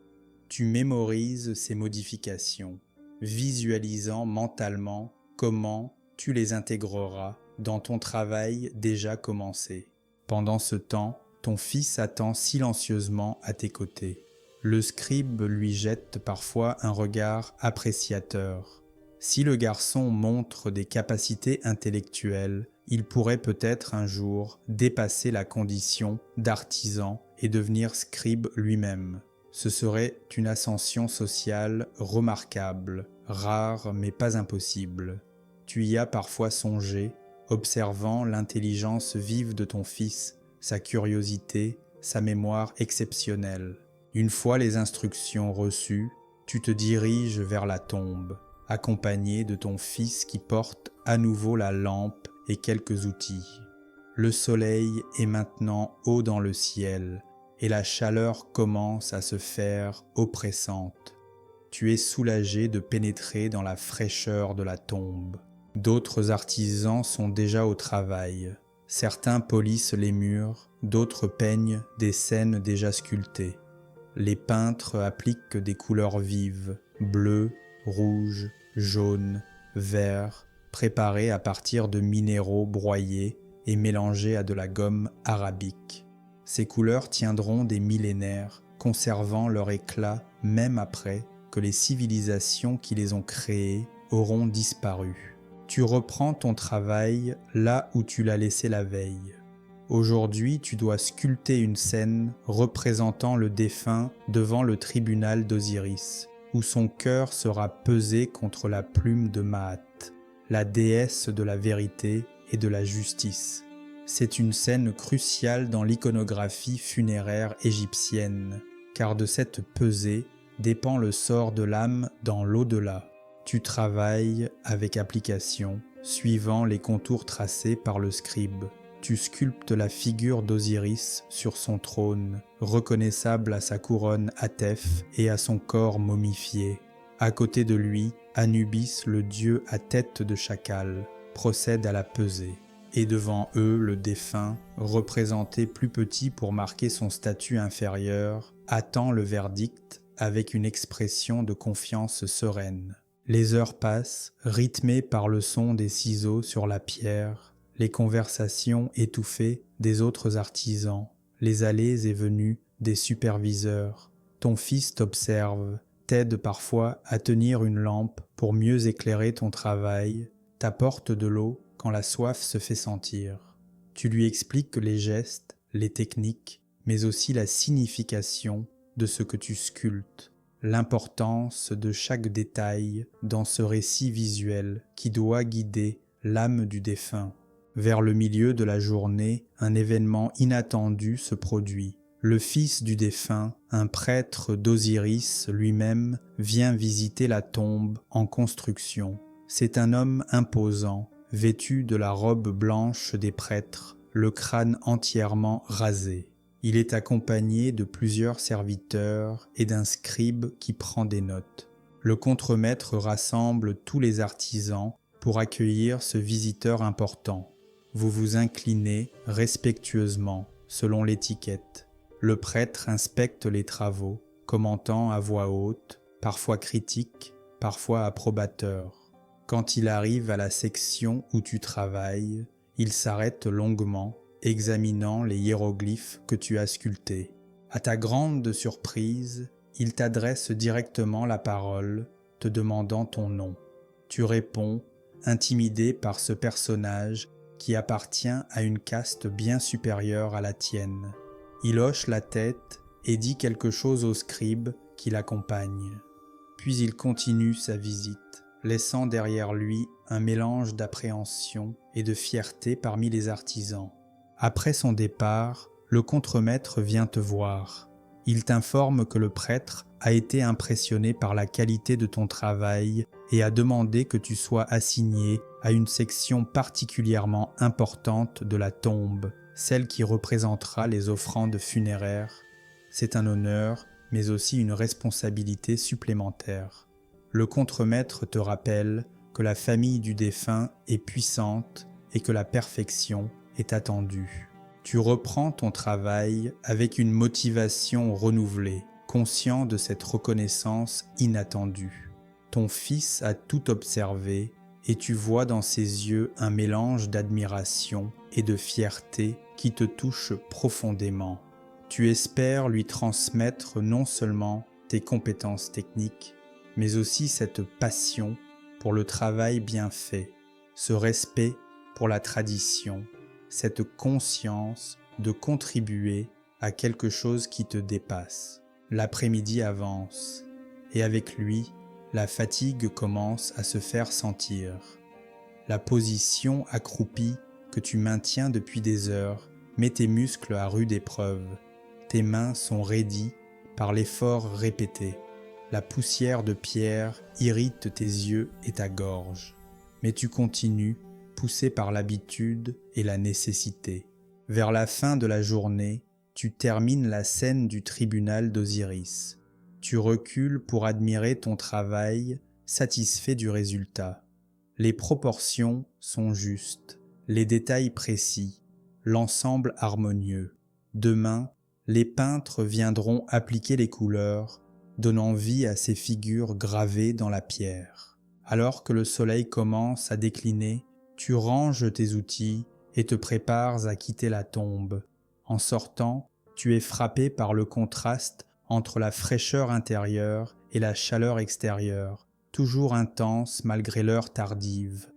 Tu mémorises ces modifications, visualisant mentalement comment tu les intégreras dans ton travail déjà commencé. Pendant ce temps, ton fils attend silencieusement à tes côtés. Le scribe lui jette parfois un regard appréciateur. Si le garçon montre des capacités intellectuelles, il pourrait peut-être un jour dépasser la condition d'artisan et devenir scribe lui-même. Ce serait une ascension sociale remarquable, rare mais pas impossible. Tu y as parfois songé, observant l'intelligence vive de ton fils, sa curiosité, sa mémoire exceptionnelle. Une fois les instructions reçues, tu te diriges vers la tombe, accompagné de ton fils qui porte à nouveau la lampe et quelques outils. Le soleil est maintenant haut dans le ciel et la chaleur commence à se faire oppressante. Tu es soulagé de pénétrer dans la fraîcheur de la tombe. D'autres artisans sont déjà au travail. Certains polissent les murs, d'autres peignent des scènes déjà sculptées. Les peintres appliquent des couleurs vives, bleu, rouge, jaune, vert, préparées à partir de minéraux broyés et mélangés à de la gomme arabique. Ces couleurs tiendront des millénaires, conservant leur éclat même après que les civilisations qui les ont créées auront disparu. Tu reprends ton travail là où tu l'as laissé la veille. Aujourd'hui, tu dois sculpter une scène représentant le défunt devant le tribunal d'Osiris, où son cœur sera pesé contre la plume de Maat, la déesse de la vérité et de la justice. C'est une scène cruciale dans l'iconographie funéraire égyptienne, car de cette pesée dépend le sort de l'âme dans l'au-delà. Tu travailles avec application, suivant les contours tracés par le scribe. Tu sculptes la figure d'Osiris sur son trône, reconnaissable à sa couronne Atef et à son corps momifié. À côté de lui, Anubis, le dieu à tête de chacal, procède à la pesée. Et devant eux, le défunt, représenté plus petit pour marquer son statut inférieur, attend le verdict avec une expression de confiance sereine. Les heures passent, rythmées par le son des ciseaux sur la pierre, les conversations étouffées des autres artisans, les allées et venues des superviseurs. Ton fils t'observe, t'aide parfois à tenir une lampe pour mieux éclairer ton travail, t'apporte de l'eau quand la soif se fait sentir. Tu lui expliques les gestes, les techniques, mais aussi la signification de ce que tu sculptes, l'importance de chaque détail dans ce récit visuel qui doit guider l'âme du défunt. Vers le milieu de la journée, un événement inattendu se produit. Le fils du défunt, un prêtre d'Osiris lui-même, vient visiter la tombe en construction. C'est un homme imposant, vêtu de la robe blanche des prêtres, le crâne entièrement rasé. Il est accompagné de plusieurs serviteurs et d'un scribe qui prend des notes. Le contremaître rassemble tous les artisans pour accueillir ce visiteur important. Vous vous inclinez respectueusement selon l'étiquette. Le prêtre inspecte les travaux, commentant à voix haute, parfois critique, parfois approbateur. Quand il arrive à la section où tu travailles, il s'arrête longuement, examinant les hiéroglyphes que tu as sculptés. À ta grande surprise, il t'adresse directement la parole, te demandant ton nom. Tu réponds, intimidé par ce personnage qui appartient à une caste bien supérieure à la tienne. Il hoche la tête et dit quelque chose au scribe qui l'accompagne. Puis il continue sa visite, laissant derrière lui un mélange d'appréhension et de fierté parmi les artisans. Après son départ, le contremaître vient te voir. Il t'informe que le prêtre a été impressionné par la qualité de ton travail et a demandé que tu sois assigné à une section particulièrement importante de la tombe, celle qui représentera les offrandes funéraires. C'est un honneur, mais aussi une responsabilité supplémentaire. Le contremaître te rappelle que la famille du défunt est puissante et que la perfection est attendue. Tu reprends ton travail avec une motivation renouvelée, conscient de cette reconnaissance inattendue. Ton fils a tout observé et tu vois dans ses yeux un mélange d'admiration et de fierté qui te touche profondément. Tu espères lui transmettre non seulement tes compétences techniques, mais aussi cette passion pour le travail bien fait, ce respect pour la tradition, cette conscience de contribuer à quelque chose qui te dépasse. L'après-midi avance, et avec lui, la fatigue commence à se faire sentir. La position accroupie que tu maintiens depuis des heures met tes muscles à rude épreuve. Tes mains sont raidies par l'effort répété. La poussière de pierre irrite tes yeux et ta gorge. Mais tu continues, poussé par l'habitude et la nécessité. Vers la fin de la journée, tu termines la scène du tribunal d'Osiris. Tu recules pour admirer ton travail, satisfait du résultat. Les proportions sont justes, les détails précis, l'ensemble harmonieux. Demain, les peintres viendront appliquer les couleurs, donnant vie à ces figures gravées dans la pierre. Alors que le soleil commence à décliner, tu ranges tes outils et te prépares à quitter la tombe. En sortant, tu es frappé par le contraste entre la fraîcheur intérieure et la chaleur extérieure, toujours intense malgré l'heure tardive.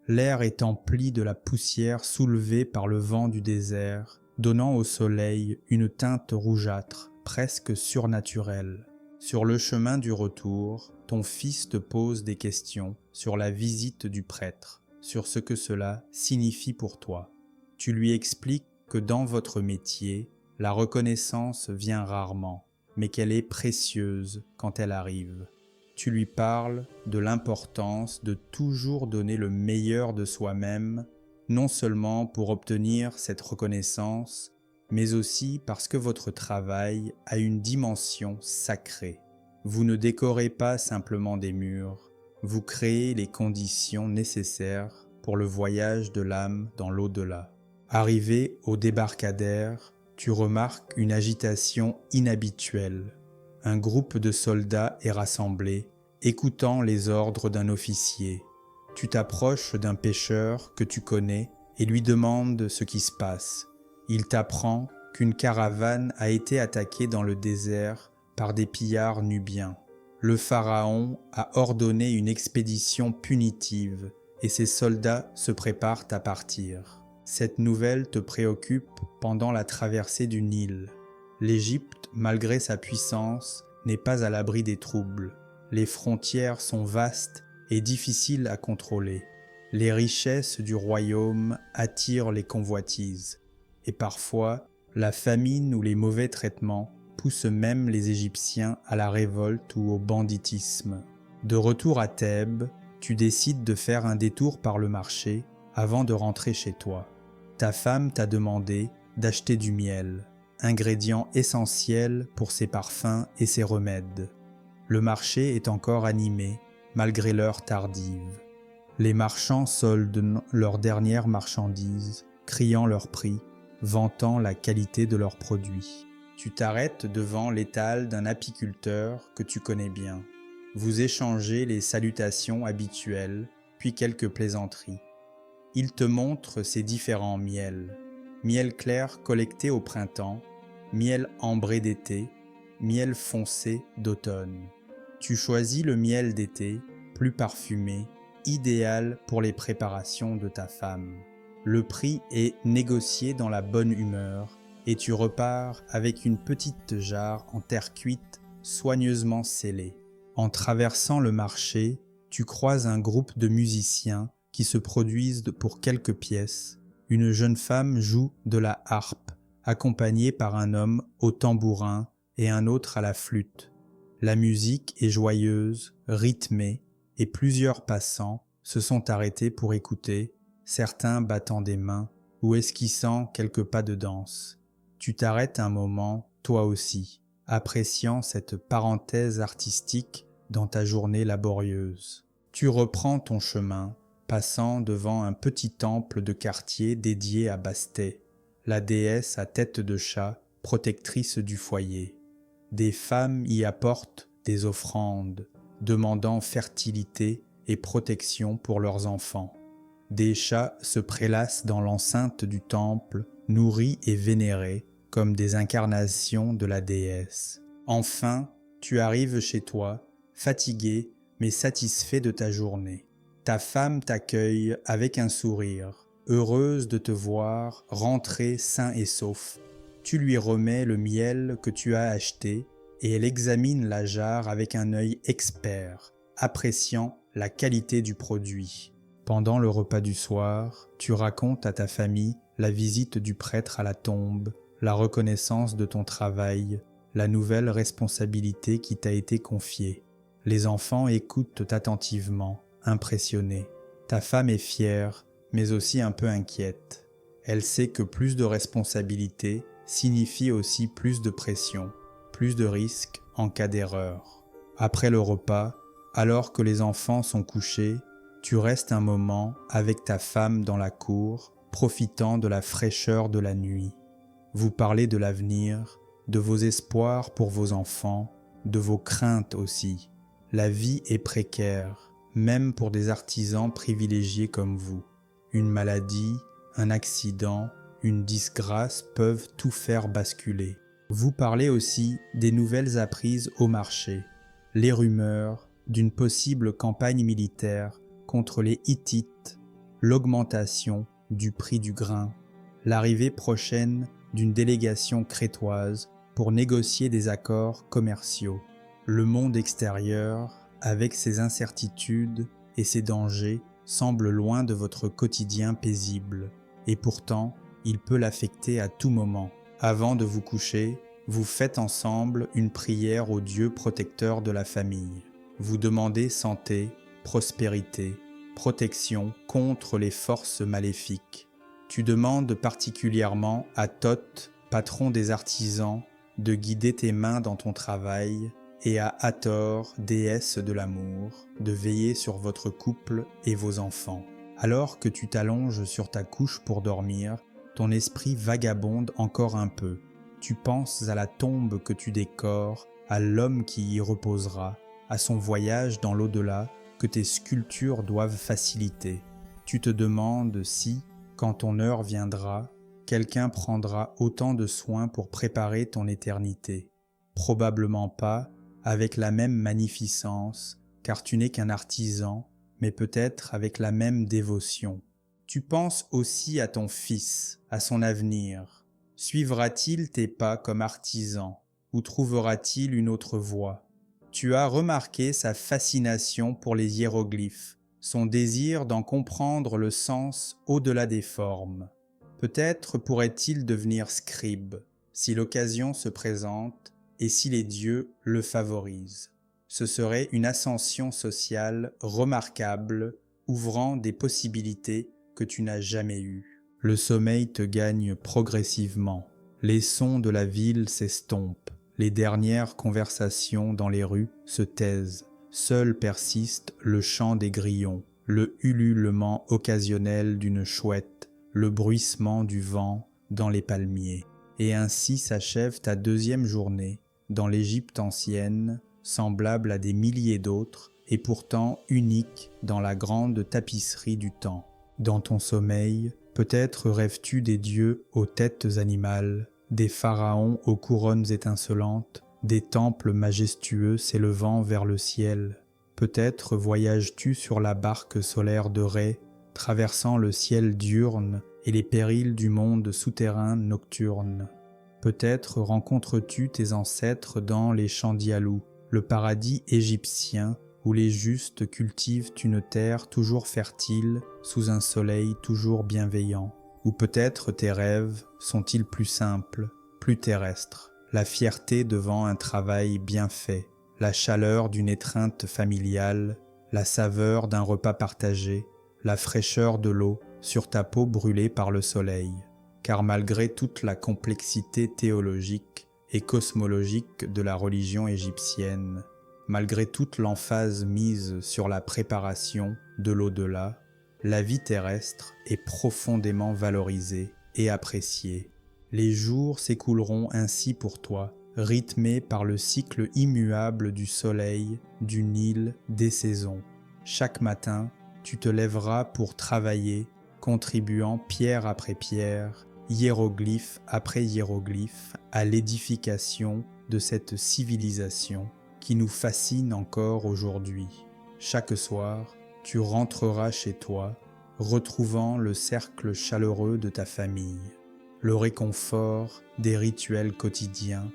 L'air est empli de la poussière soulevée par le vent du désert, donnant au soleil une teinte rougeâtre, presque surnaturelle. Sur le chemin du retour, ton fils te pose des questions sur la visite du prêtre, sur ce que cela signifie pour toi. Tu lui expliques que dans votre métier, la reconnaissance vient rarement, mais qu'elle est précieuse quand elle arrive. Tu lui parles de l'importance de toujours donner le meilleur de soi-même, non seulement pour obtenir cette reconnaissance, mais aussi parce que votre travail a une dimension sacrée. Vous ne décorez pas simplement des murs, vous créez les conditions nécessaires pour le voyage de l'âme dans l'au-delà. Arrivé au débarcadère, tu remarques une agitation inhabituelle. Un groupe de soldats est rassemblé, écoutant les ordres d'un officier. Tu t'approches d'un pêcheur que tu connais et lui demandes ce qui se passe. Il t'apprend qu'une caravane a été attaquée dans le désert par des pillards nubiens. Le pharaon a ordonné une expédition punitive et ses soldats se préparent à partir. Cette nouvelle te préoccupe pendant la traversée du Nil. L'Égypte, malgré sa puissance, n'est pas à l'abri des troubles. Les frontières sont vastes et difficiles à contrôler. Les richesses du royaume attirent les convoitises. Et parfois, la famine ou les mauvais traitements poussent même les Égyptiens à la révolte ou au banditisme. De retour à Thèbes, tu décides de faire un détour par le marché avant de rentrer chez toi. Ta femme t'a demandé d'acheter du miel, ingrédient essentiel pour ses parfums et ses remèdes. Le marché est encore animé, malgré l'heure tardive. Les marchands soldent leurs dernières marchandises, criant leur prix, vantant la qualité de leurs produits. Tu t'arrêtes devant l'étal d'un apiculteur que tu connais bien. Vous échangez les salutations habituelles, puis quelques plaisanteries. Il te montre ses différents miels. Miel clair collecté au printemps, miel ambré d'été, miel foncé d'automne. Tu choisis le miel d'été, plus parfumé, idéal pour les préparations de ta femme. Le prix est négocié dans la bonne humeur et tu repars avec une petite jarre en terre cuite soigneusement scellée. En traversant le marché, tu croises un groupe de musiciens qui se produisent pour quelques pièces. Une jeune femme joue de la harpe, accompagnée par un homme au tambourin et un autre à la flûte. La musique est joyeuse, rythmée, et plusieurs passants se sont arrêtés pour écouter, certains battant des mains ou esquissant quelques pas de danse. Tu t'arrêtes un moment, toi aussi, appréciant cette parenthèse artistique dans ta journée laborieuse. Tu reprends ton chemin, passant devant un petit temple de quartier dédié à Bastet, la déesse à tête de chat, protectrice du foyer. Des femmes y apportent des offrandes, demandant fertilité et protection pour leurs enfants. Des chats se prélassent dans l'enceinte du temple, nourris et vénérés comme des incarnations de la déesse. Enfin, tu arrives chez toi, fatigué mais satisfait de ta journée. Ta femme t'accueille avec un sourire, heureuse de te voir rentrer sain et sauf. Tu lui remets le miel que tu as acheté et elle examine la jarre avec un œil expert, appréciant la qualité du produit. Pendant le repas du soir, tu racontes à ta famille la visite du prêtre à la tombe, la reconnaissance de ton travail, la nouvelle responsabilité qui t'a été confiée. Les enfants écoutent attentivement, impressionnés. Ta femme est fière, mais aussi un peu inquiète. Elle sait que plus de responsabilité signifie aussi plus de pression, plus de risques en cas d'erreur. Après le repas, alors que les enfants sont couchés, tu restes un moment avec ta femme dans la cour, profitant de la fraîcheur de la nuit. Vous parlez de l'avenir, de vos espoirs pour vos enfants, de vos craintes aussi. La vie est précaire, même pour des artisans privilégiés comme vous. Une maladie, un accident, une disgrâce peuvent tout faire basculer. Vous parlez aussi des nouvelles apprises au marché, les rumeurs d'une possible campagne militaire contre les Hittites, l'augmentation du prix du grain, l'arrivée prochaine d'une délégation crétoise pour négocier des accords commerciaux. Le monde extérieur, avec ses incertitudes et ses dangers, semble loin de votre quotidien paisible, et pourtant, il peut l'affecter à tout moment. Avant de vous coucher, vous faites ensemble une prière au Dieu protecteur de la famille. Vous demandez santé, prospérité, protection contre les forces maléfiques. Tu demandes particulièrement à Thoth, patron des artisans, de guider tes mains dans ton travail, et à Hathor, déesse de l'amour, de veiller sur votre couple et vos enfants. Alors que tu t'allonges sur ta couche pour dormir, ton esprit vagabonde encore un peu. Tu penses à la tombe que tu décores, à l'homme qui y reposera, à son voyage dans l'au-delà que tes sculptures doivent faciliter. Tu te demandes si, quand ton heure viendra, quelqu'un prendra autant de soin pour préparer ton éternité. Probablement pas avec la même magnificence, car tu n'es qu'un artisan, mais peut-être avec la même dévotion. Tu penses aussi à ton fils, à son avenir. Suivra-t-il tes pas comme artisan, ou trouvera-t-il une autre voie? Tu as remarqué sa fascination pour les hiéroglyphes, son désir d'en comprendre le sens au-delà des formes. Peut-être pourrait-il devenir scribe, si l'occasion se présente et si les dieux le favorisent. Ce serait une ascension sociale remarquable, ouvrant des possibilités que tu n'as jamais eues. Le sommeil te gagne progressivement. Les sons de la ville s'estompent. Les dernières conversations dans les rues se taisent. Seul persiste le chant des grillons, le ululement occasionnel d'une chouette, le bruissement du vent dans les palmiers. Et ainsi s'achève ta deuxième journée dans l'Égypte ancienne, semblable à des milliers d'autres, et pourtant unique dans la grande tapisserie du temps. Dans ton sommeil, peut-être rêves-tu des dieux aux têtes animales, des pharaons aux couronnes étincelantes, des temples majestueux s'élevant vers le ciel. Peut-être voyages-tu sur la barque solaire de Ré, traversant le ciel diurne et les périls du monde souterrain nocturne. Peut-être rencontres-tu tes ancêtres dans les champs d'Ialou, le paradis égyptien où les justes cultivent une terre toujours fertile sous un soleil toujours bienveillant. Ou peut-être tes rêves sont-ils plus simples, plus terrestres. la fierté devant un travail bien fait, la chaleur d'une étreinte familiale, la saveur d'un repas partagé, la fraîcheur de l'eau sur ta peau brûlée par le soleil. Car malgré toute la complexité théologique et cosmologique de la religion égyptienne, malgré toute l'emphase mise sur la préparation de l'au-delà, la vie terrestre est profondément valorisée et appréciée. Les jours s'écouleront ainsi pour toi, rythmés par le cycle immuable du soleil, du Nil, des saisons. Chaque matin, tu te lèveras pour travailler, contribuant pierre après pierre, hiéroglyphe après hiéroglyphe, à l'édification de cette civilisation qui nous fascine encore aujourd'hui. Chaque soir, tu rentreras chez toi, retrouvant le cercle chaleureux de ta famille, le réconfort des rituels quotidiens,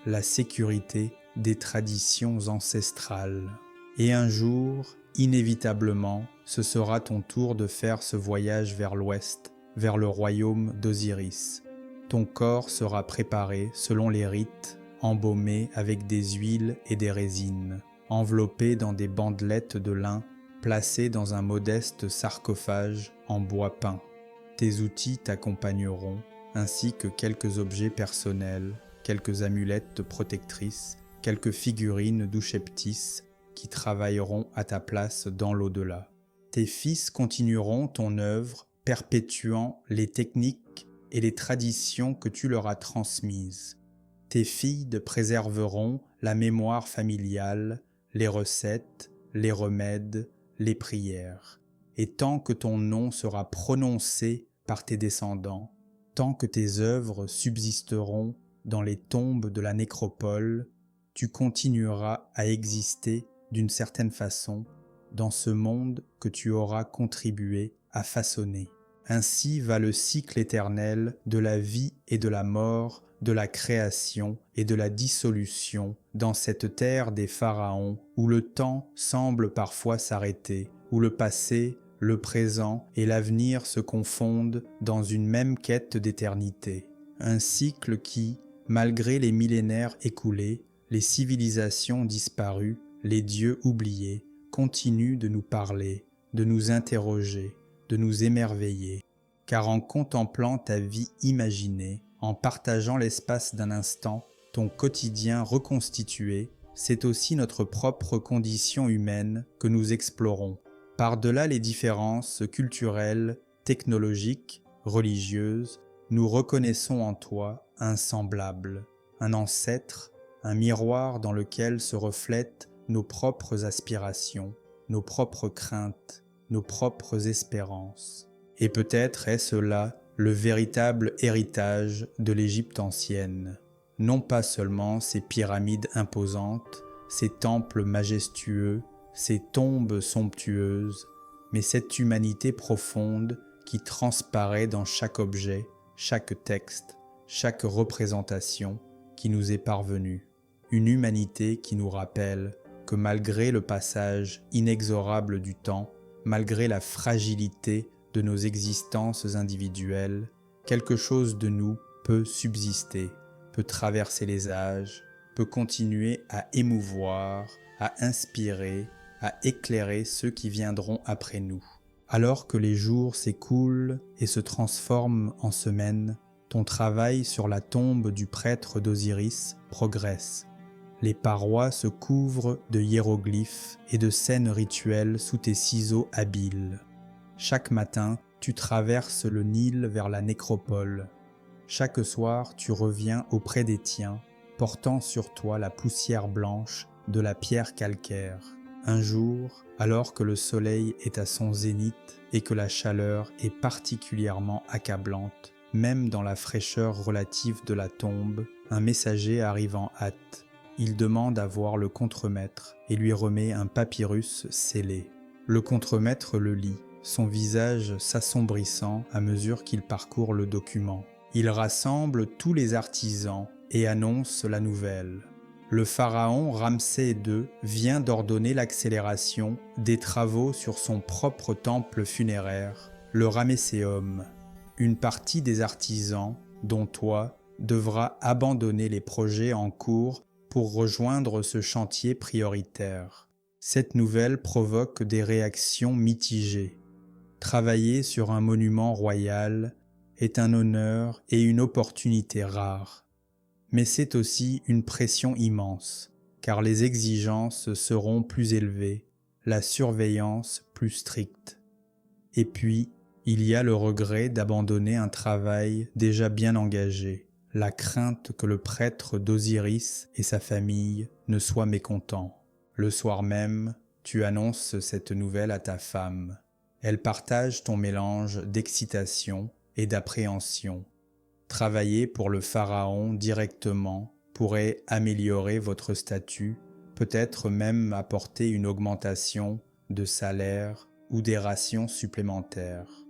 la sécurité des traditions ancestrales. Et un jour, inévitablement, ce sera ton tour de faire ce voyage vers l'ouest, vers le royaume d'Osiris. Ton corps sera préparé selon les rites, embaumé avec des huiles et des résines, enveloppé dans des bandelettes de lin, placé dans un modeste sarcophage en bois peint. Tes outils t'accompagneront, ainsi que quelques objets personnels, quelques amulettes protectrices, quelques figurines d'Ousheptis qui travailleront à ta place dans l'au-delà. Tes fils continueront ton œuvre, perpétuant les techniques et les traditions que tu leur as transmises. Tes filles préserveront la mémoire familiale, les recettes, les remèdes, les prières. Et tant que ton nom sera prononcé par tes descendants, tant que tes œuvres subsisteront dans les tombes de la nécropole, tu continueras à exister d'une certaine façon dans ce monde que tu auras contribué à façonner. Ainsi va le cycle éternel de la vie et de la mort, de la création et de la dissolution dans cette terre des pharaons où le temps semble parfois s'arrêter, où le passé, le présent et l'avenir se confondent dans une même quête d'éternité. Un cycle qui, malgré les millénaires écoulés, les civilisations disparues, les dieux oubliés, continue de nous parler, de nous interroger, de nous émerveiller. Car en contemplant ta vie imaginée, en partageant l'espace d'un instant, ton quotidien reconstitué, c'est aussi notre propre condition humaine que nous explorons. Par-delà les différences culturelles, technologiques, religieuses, nous reconnaissons en toi un semblable, un ancêtre, un miroir dans lequel se reflètent nos propres aspirations, nos propres craintes, nos propres espérances. Et peut-être est-ce là le véritable héritage de l'Égypte ancienne, non pas seulement ces pyramides imposantes, ces temples majestueux, ces tombes somptueuses, mais cette humanité profonde qui transparaît dans chaque objet, chaque texte, chaque représentation qui nous est parvenue. Une humanité qui nous rappelle que malgré le passage inexorable du temps, malgré la fragilité de nos existences individuelles, quelque chose de nous peut subsister, peut traverser les âges, peut continuer à émouvoir, à inspirer, à éclairer ceux qui viendront après nous. Alors que les jours s'écoulent et se transforment en semaines, ton travail sur la tombe du prêtre d'Osiris progresse. Les parois se couvrent de hiéroglyphes et de scènes rituelles sous tes ciseaux habiles. Chaque matin, tu traverses le Nil vers la nécropole. Chaque soir, tu reviens auprès des tiens, portant sur toi la poussière blanche de la pierre calcaire. Un jour, alors que le soleil est à son zénith et que la chaleur est particulièrement accablante, même dans la fraîcheur relative de la tombe, un messager arrive en hâte. Il demande à voir le contremaître et lui remet un papyrus scellé. Le contremaître le lit, son visage s'assombrissant à mesure qu'il parcourt le document. Il rassemble tous les artisans et annonce la nouvelle. Le pharaon Ramsès II vient d'ordonner l'accélération des travaux sur son propre temple funéraire, le Ramesséum. Une partie des artisans, dont toi, devra abandonner les projets en cours pour rejoindre ce chantier prioritaire. Cette nouvelle provoque des réactions mitigées. Travailler sur un monument royal est un honneur et une opportunité rare. Mais c'est aussi une pression immense, car les exigences seront plus élevées, la surveillance plus stricte. Et puis, il y a le regret d'abandonner un travail déjà bien engagé, la crainte que le prêtre d'Osiris et sa famille ne soient mécontents. Le soir même, tu annonces cette nouvelle à ta femme. Elle partage ton mélange d'excitation et d'appréhension. Travailler pour le pharaon directement pourrait améliorer votre statut, peut-être même apporter une augmentation de salaire ou des rations supplémentaires.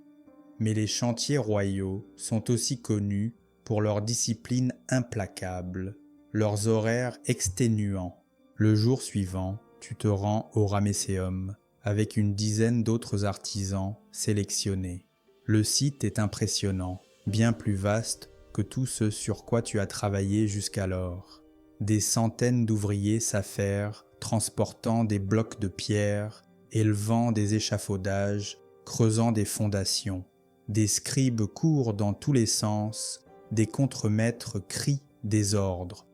Mais les chantiers royaux sont aussi connus pour leur discipline implacable, leurs horaires exténuants. Le jour suivant, tu te rends au Ramesséum avec une dizaine d'autres artisans sélectionnés. Le site est impressionnant, bien plus vaste que tout ce sur quoi tu as travaillé jusqu'alors. Des centaines d'ouvriers s'affairent, transportant des blocs de pierre, élevant des échafaudages, creusant des fondations. Des scribes courent dans tous les sens, des contremaîtres crient des ordres.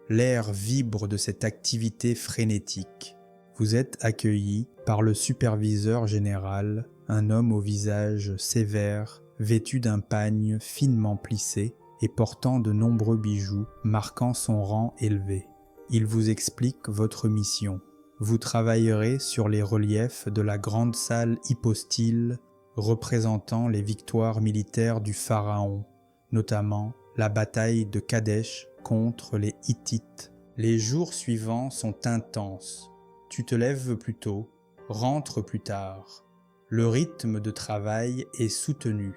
L'air vibre de cette activité frénétique. Vous êtes accueillis par le superviseur général, un homme au visage sévère, vêtu d'un pagne finement plissé et portant de nombreux bijoux marquant son rang élevé. Il vous explique votre mission. Vous travaillerez sur les reliefs de la grande salle hypostyle représentant les victoires militaires du pharaon, notamment la bataille de Kadesh contre les Hittites. Les jours suivants sont intenses. Tu te lèves plus tôt, rentres plus tard. Le rythme de travail est soutenu,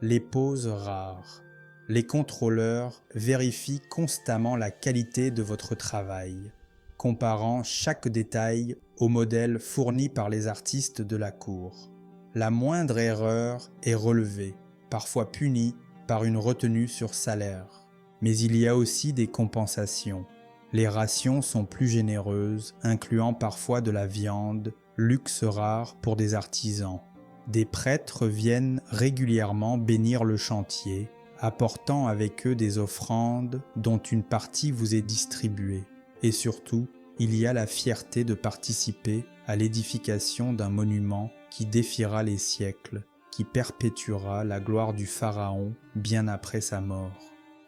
les pauses rares. Les contrôleurs vérifient constamment la qualité de votre travail, comparant chaque détail au modèle fourni par les artistes de la cour. La moindre erreur est relevée, parfois punie par une retenue sur salaire. Mais il y a aussi des compensations. Les rations sont plus généreuses, incluant parfois de la viande, luxe rare pour des artisans. Des prêtres viennent régulièrement bénir le chantier, apportant avec eux des offrandes dont une partie vous est distribuée. Et surtout, il y a la fierté de participer à l'édification d'un monument qui défiera les siècles, qui perpétuera la gloire du pharaon bien après sa mort.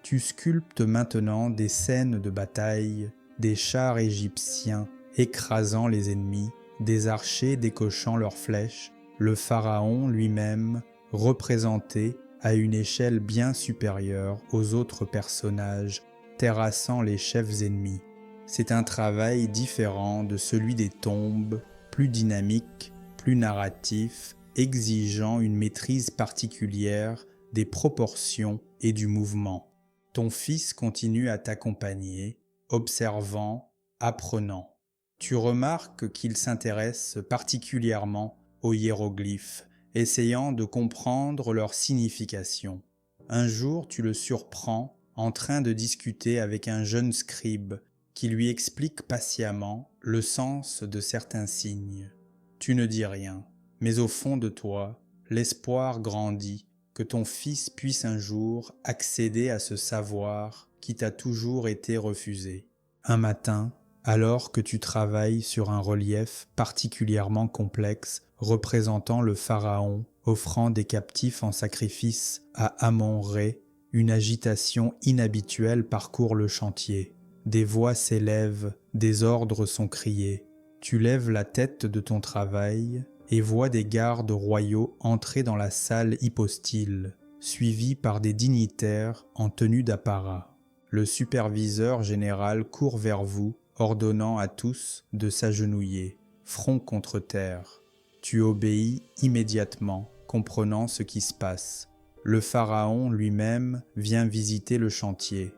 Tu sculptes maintenant des scènes de bataille, des chars égyptiens écrasant les ennemis, des archers décochant leurs flèches, le pharaon lui-même représenté à une échelle bien supérieure aux autres personnages terrassant les chefs ennemis. C'est un travail différent de celui des tombes, plus dynamique, plus narratif, exigeant une maîtrise particulière des proportions et du mouvement. Ton fils continue à t'accompagner, observant, apprenant. Tu remarques qu'il s'intéresse particulièrement aux hiéroglyphes, essayant de comprendre leur signification. Un jour, tu le surprends en train de discuter avec un jeune scribe qui lui explique patiemment le sens de certains signes. Tu ne dis rien, mais au fond de toi, l'espoir grandit que ton fils puisse un jour accéder à ce savoir qui t'a toujours été refusé. Un matin, alors que tu travailles sur un relief particulièrement complexe représentant le pharaon offrant des captifs en sacrifice à Amon-Ré, une agitation inhabituelle parcourt le chantier. Des voix s'élèvent, des ordres sont criés. Tu lèves la tête de ton travail et vois des gardes royaux entrer dans la salle hypostyle, suivis par des dignitaires en tenue d'apparat. Le superviseur général court vers vous, ordonnant à tous de s'agenouiller, front contre terre. Tu obéis immédiatement, comprenant ce qui se passe. Le pharaon lui-même vient visiter le chantier.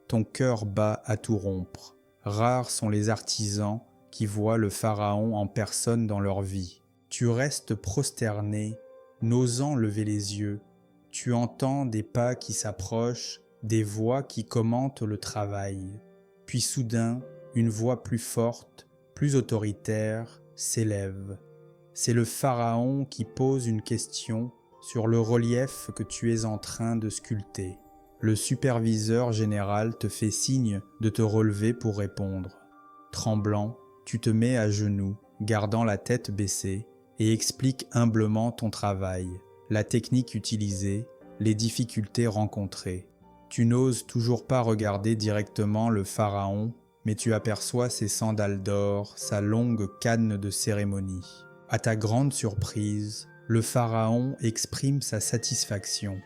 Ton cœur bat à tout rompre. Rares sont les artisans qui voient le pharaon en personne dans leur vie. Tu restes prosterné, n'osant lever les yeux. Tu entends des pas qui s'approchent des voix qui commentent le travail. Puis soudain, une voix plus forte, plus autoritaire, s'élève. C'est le pharaon qui pose une question sur le relief que tu es en train de sculpter. Le superviseur général te fait signe de te relever pour répondre. Tremblant, tu te mets à genoux, gardant la tête baissée, et expliques humblement ton travail, la technique utilisée, les difficultés rencontrées. Tu n'oses toujours pas regarder directement le pharaon, mais tu aperçois ses sandales d'or, sa longue canne de cérémonie. À ta grande surprise, le pharaon exprime sa satisfaction.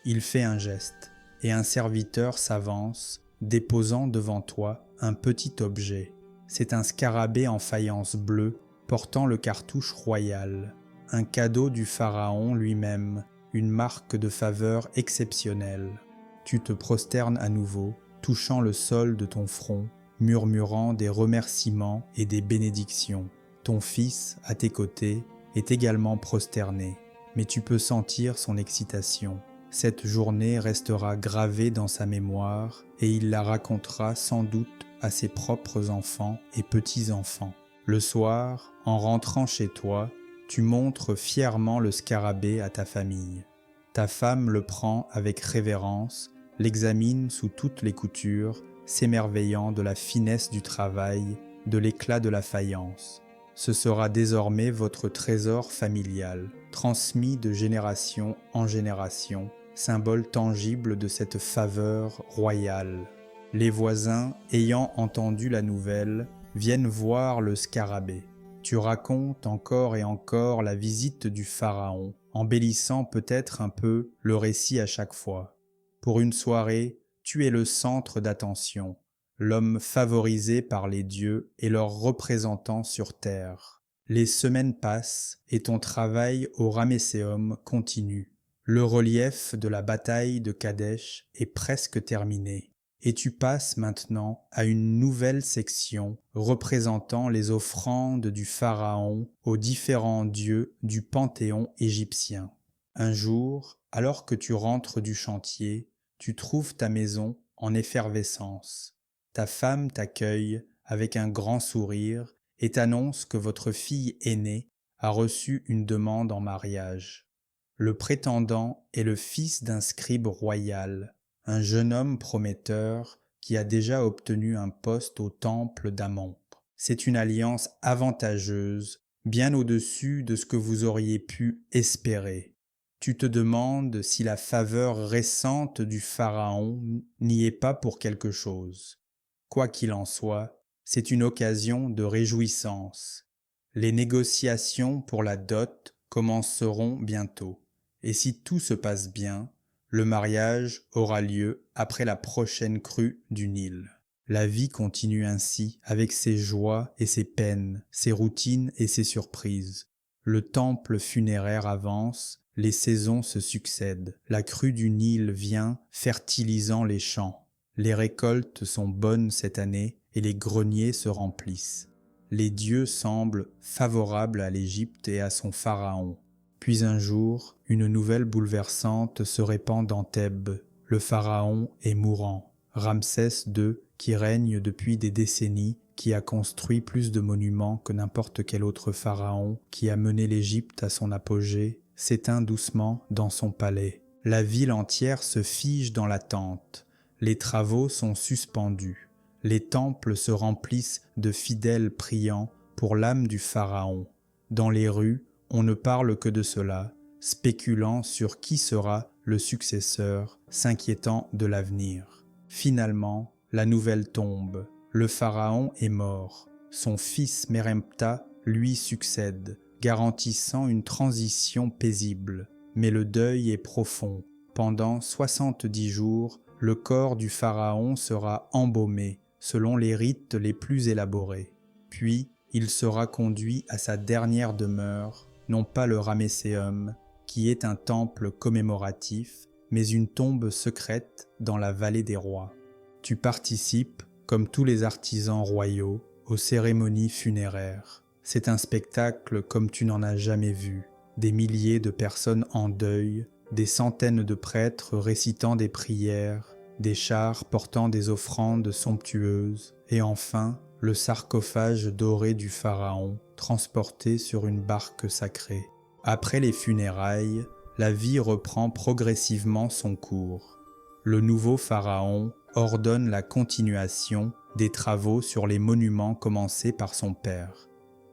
Il fait un geste, et un serviteur s'avance, déposant devant toi un petit objet. C'est un scarabée en faïence bleue portant le cartouche royal, un cadeau du pharaon lui-même, une marque de faveur exceptionnelle. Tu te prosternes à nouveau, touchant le sol de ton front, murmurant des remerciements et des bénédictions. Ton fils, à tes côtés, est également prosterné, mais tu peux sentir son excitation. Cette journée restera gravée dans sa mémoire et il la racontera sans doute à ses propres enfants et petits-enfants. Le soir, en rentrant chez toi, tu montres fièrement le scarabée à ta famille. Ta femme le prend avec révérence, l'examine sous toutes les coutures, s'émerveillant de la finesse du travail, de l'éclat de la faïence. Ce sera désormais votre trésor familial, transmis de génération en génération, symbole tangible de cette faveur royale. Les voisins, ayant entendu la nouvelle, viennent voir le scarabée. Tu racontes encore et encore la visite du pharaon, embellissant peut-être un peu le récit à chaque fois. Pour une soirée, tu es le centre d'attention, l'homme favorisé par les dieux et leurs représentants sur terre. Les semaines passent et ton travail au Ramesséum continue. Le relief de la bataille de Kadesh est presque terminé. Et tu passes maintenant à une nouvelle section représentant les offrandes du pharaon aux différents dieux du panthéon égyptien. Un jour, alors que tu rentres du chantier, tu trouves ta maison en effervescence. Ta femme t'accueille avec un grand sourire et t'annonce que votre fille aînée a reçu une demande en mariage. Le prétendant est le fils d'un scribe royal, un jeune homme prometteur qui a déjà obtenu un poste au temple d'Amon. C'est une alliance avantageuse, bien au-dessus de ce que vous auriez pu espérer. Tu te demandes si la faveur récente du pharaon n'y est pas pour quelque chose. Quoi qu'il en soit, c'est une occasion de réjouissance. Les négociations pour la dot commenceront bientôt, et si tout se passe bien, le mariage aura lieu après la prochaine crue du Nil. La vie continue ainsi, avec ses joies et ses peines, ses routines et ses surprises. Le temple funéraire avance, les saisons se succèdent. La crue du Nil vient, fertilisant les champs. Les récoltes sont bonnes cette année et les greniers se remplissent. Les dieux semblent favorables à l'Égypte et à son pharaon. Puis un jour, une nouvelle bouleversante se répand dans Thèbes. Le pharaon est mourant. Ramsès II, qui règne depuis des décennies, qui a construit plus de monuments que n'importe quel autre pharaon, qui a mené l'Égypte à son apogée, s'éteint doucement dans son palais. La ville entière se fige dans l'attente. Les travaux sont suspendus. Les temples se remplissent de fidèles priant pour l'âme du pharaon. Dans les rues, on ne parle que de cela, spéculant sur qui sera le successeur, s'inquiétant de l'avenir. Finalement, la nouvelle tombe. Le pharaon est mort. Son fils Merempta lui succède, garantissant une transition paisible. Mais le deuil est profond. Pendant 70 jours, le corps du pharaon sera embaumé, selon les rites les plus élaborés. Puis, il sera conduit à sa dernière demeure, non pas le Ramesséum, qui est un temple commémoratif, mais une tombe secrète dans la vallée des rois. Tu participes, comme tous les artisans royaux, aux cérémonies funéraires. C'est un spectacle comme tu n'en as jamais vu. Des milliers de personnes en deuil, des centaines de prêtres récitant des prières, des chars portant des offrandes somptueuses, et enfin le sarcophage doré du pharaon transporté sur une barque sacrée. Après les funérailles, la vie reprend progressivement son cours. Le nouveau pharaon ordonne la continuation des travaux sur les monuments commencés par son père.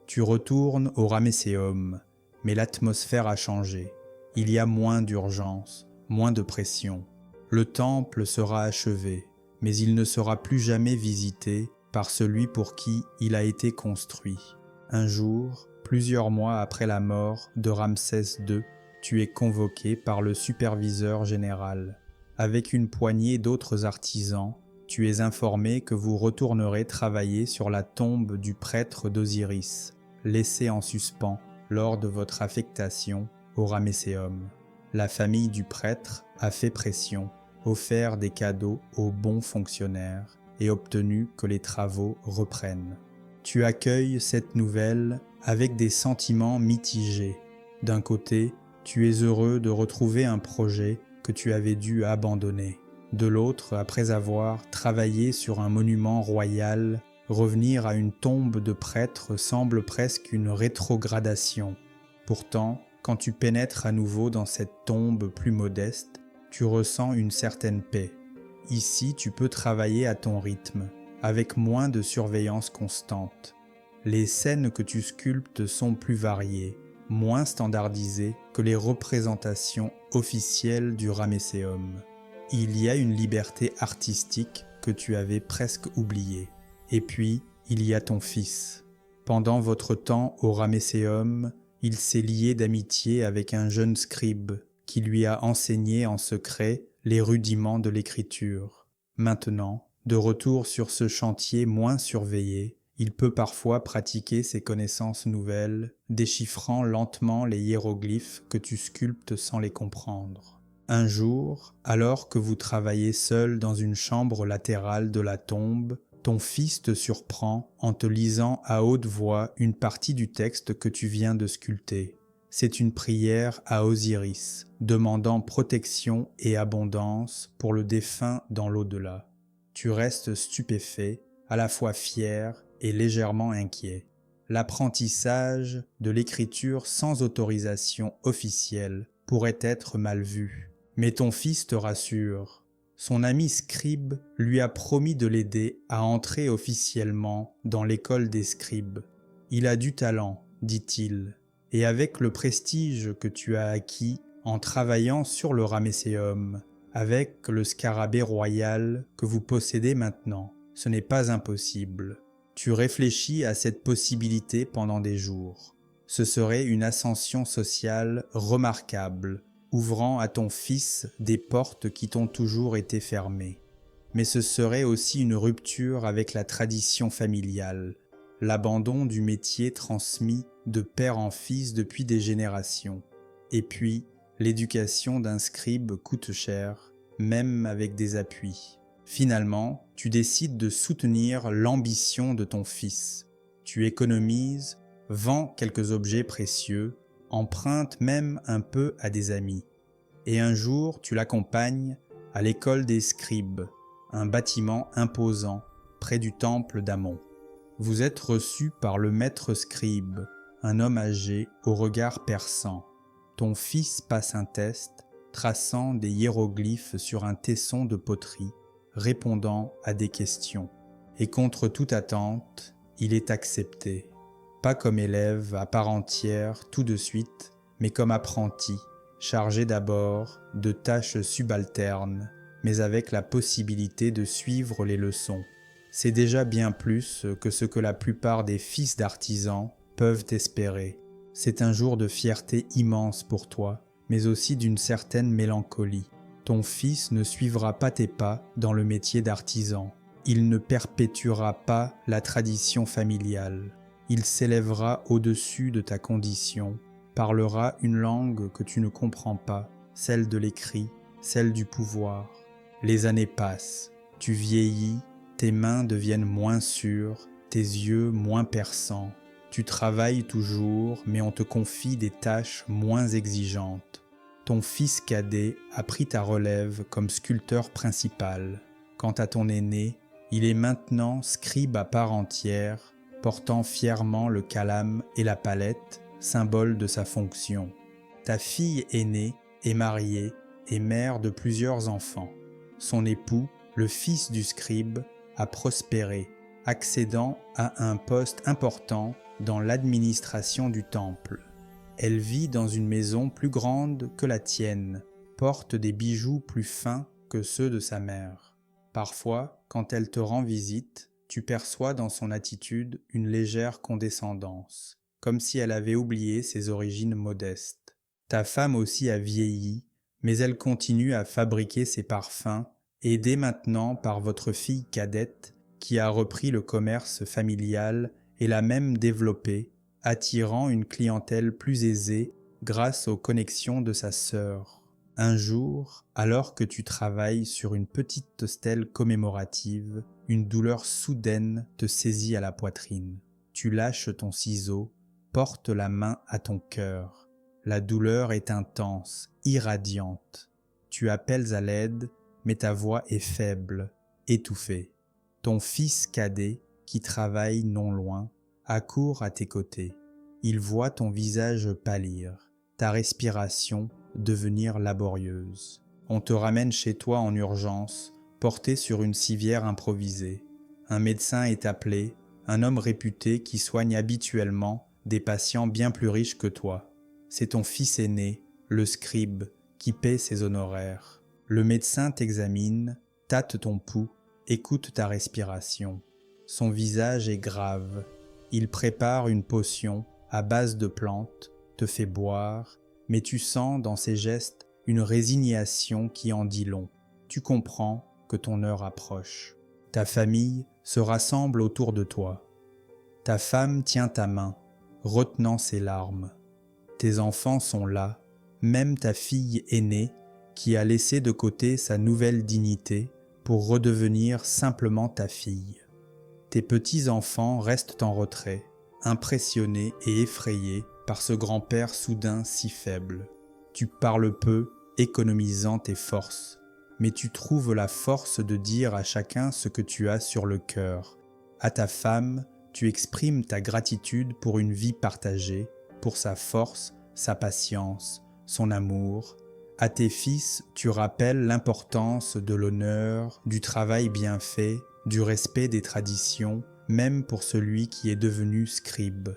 Tu retournes au Ramesséum, mais l'atmosphère a changé. Il y a moins d'urgence, moins de pression. Le temple sera achevé, mais il ne sera plus jamais visité par celui pour qui il a été construit. Un jour, plusieurs mois après la mort de Ramsès II, tu es convoqué par le superviseur général. Avec une poignée d'autres artisans, tu es informé que vous retournerez travailler sur la tombe du prêtre d'Osiris, laissé en suspens lors de votre affectation au Ramesséum. La famille du prêtre a fait pression, offert des cadeaux aux bons fonctionnaires et obtenu que les travaux reprennent. Tu accueilles cette nouvelle avec des sentiments mitigés. D'un côté, tu es heureux de retrouver un projet que tu avais dû abandonner. De l'autre, après avoir travaillé sur un monument royal, revenir à une tombe de prêtre semble presque une rétrogradation. Pourtant, quand tu pénètres à nouveau dans cette tombe plus modeste, tu ressens une certaine paix. Ici, tu peux travailler à ton rythme, avec moins de surveillance constante. Les scènes que tu sculptes sont plus variées, moins standardisées que les représentations officielles du Ramesséum. Il y a une liberté artistique que tu avais presque oubliée. Et puis, il y a ton fils. Pendant votre temps au Ramesséum, il s'est lié d'amitié avec un jeune scribe qui lui a enseigné en secret les rudiments de l'écriture. Maintenant, de retour sur ce chantier moins surveillé, il peut parfois pratiquer ses connaissances nouvelles, déchiffrant lentement les hiéroglyphes que tu sculptes sans les comprendre. Un jour, alors que vous travaillez seul dans une chambre latérale de la tombe, ton fils te surprend en te lisant à haute voix une partie du texte que tu viens de sculpter. C'est une prière à Osiris, demandant protection et abondance pour le défunt dans l'au-delà. Tu restes stupéfait, à la fois fier et légèrement inquiet. L'apprentissage de l'écriture sans autorisation officielle pourrait être mal vu. Mais ton fils te rassure. Son ami scribe lui a promis de l'aider à entrer officiellement dans l'école des scribes. Il a du talent, dit-il, et avec le prestige que tu as acquis en travaillant sur le Ramesséum, avec le scarabée royal que vous possédez maintenant, ce n'est pas impossible. Tu réfléchis à cette possibilité pendant des jours. Ce serait une ascension sociale remarquable, ouvrant à ton fils des portes qui t'ont toujours été fermées. Mais ce serait aussi une rupture avec la tradition familiale, l'abandon du métier transmis de père en fils depuis des générations. Et puis, l'éducation d'un scribe coûte cher, même avec des appuis. Finalement, tu décides de soutenir l'ambition de ton fils. Tu économises, vends quelques objets précieux, emprunte même un peu à des amis. Et un jour, tu l'accompagnes à l'école des scribes, un bâtiment imposant près du temple d'Amon. Vous êtes reçu par le maître scribe, un homme âgé au regard perçant. Ton fils passe un test, traçant des hiéroglyphes sur un tesson de poterie, répondant à des questions. Et contre toute attente, il est accepté. Pas comme élève à part entière tout de suite, mais comme apprenti, chargé d'abord de tâches subalternes, mais avec la possibilité de suivre les leçons. C'est déjà bien plus que ce que la plupart des fils d'artisans peuvent espérer. C'est un jour de fierté immense pour toi, mais aussi d'une certaine mélancolie. Ton fils ne suivra pas tes pas dans le métier d'artisan. Il ne perpétuera pas la tradition familiale. Il s'élèvera au-dessus de ta condition, parlera une langue que tu ne comprends pas, celle de l'écrit, celle du pouvoir. Les années passent, tu vieillis, tes mains deviennent moins sûres, tes yeux moins perçants. Tu travailles toujours, mais on te confie des tâches moins exigeantes. ton fils cadet a pris ta relève comme sculpteur principal. Quant à ton aîné, il est maintenant scribe à part entière, portant fièrement le calame et la palette, symbole de sa fonction. Ta fille aînée est mariée et mère de plusieurs enfants. Son époux, le fils du scribe, a prospéré, accédant à un poste important dans l'administration du temple. Elle vit dans une maison plus grande que la tienne, porte des bijoux plus fins que ceux de sa mère. Parfois, quand elle te rend visite, tu perçois dans son attitude une légère condescendance, comme si elle avait oublié ses origines modestes. Ta femme aussi a vieilli, mais elle continue à fabriquer ses parfums, aidée maintenant par votre fille cadette qui a repris le commerce familial et l'a même développé, attirant une clientèle plus aisée grâce aux connexions de sa sœur. Un jour, alors que tu travailles sur une petite stèle commémorative, une douleur soudaine te saisit à la poitrine. Tu lâches ton ciseau, portes la main à ton cœur. La douleur est intense, irradiante. Tu appelles à l'aide, mais ta voix est faible, étouffée. Ton fils cadet, qui travaille non loin, accourt à tes côtés. Il voit ton visage pâlir, ta respiration devenir laborieuse. On te ramène chez toi en urgence, porté sur une civière improvisée. Un médecin est appelé, un homme réputé qui soigne habituellement des patients bien plus riches que toi. C'est ton fils aîné, le scribe, qui paie ses honoraires. Le médecin t'examine, tâte ton pouls, écoute ta respiration. Son visage est grave. Il prépare une potion à base de plantes, te fait boire, mais tu sens dans ses gestes une résignation qui en dit long. Tu comprends que ton heure approche. Ta famille se rassemble autour de toi. Ta femme tient ta main, retenant ses larmes. Tes enfants sont là, même ta fille aînée qui a laissé de côté sa nouvelle dignité pour redevenir simplement ta fille. Tes petits-enfants restent en retrait, impressionnés et effrayés par ce grand-père soudain si faible. Tu parles peu, économisant tes forces, mais tu trouves la force de dire à chacun ce que tu as sur le cœur. À ta femme, tu exprimes ta gratitude pour une vie partagée, pour sa force, sa patience, son amour. À tes fils, tu rappelles l'importance de l'honneur, du travail bien fait, du respect des traditions, même pour celui qui est devenu scribe.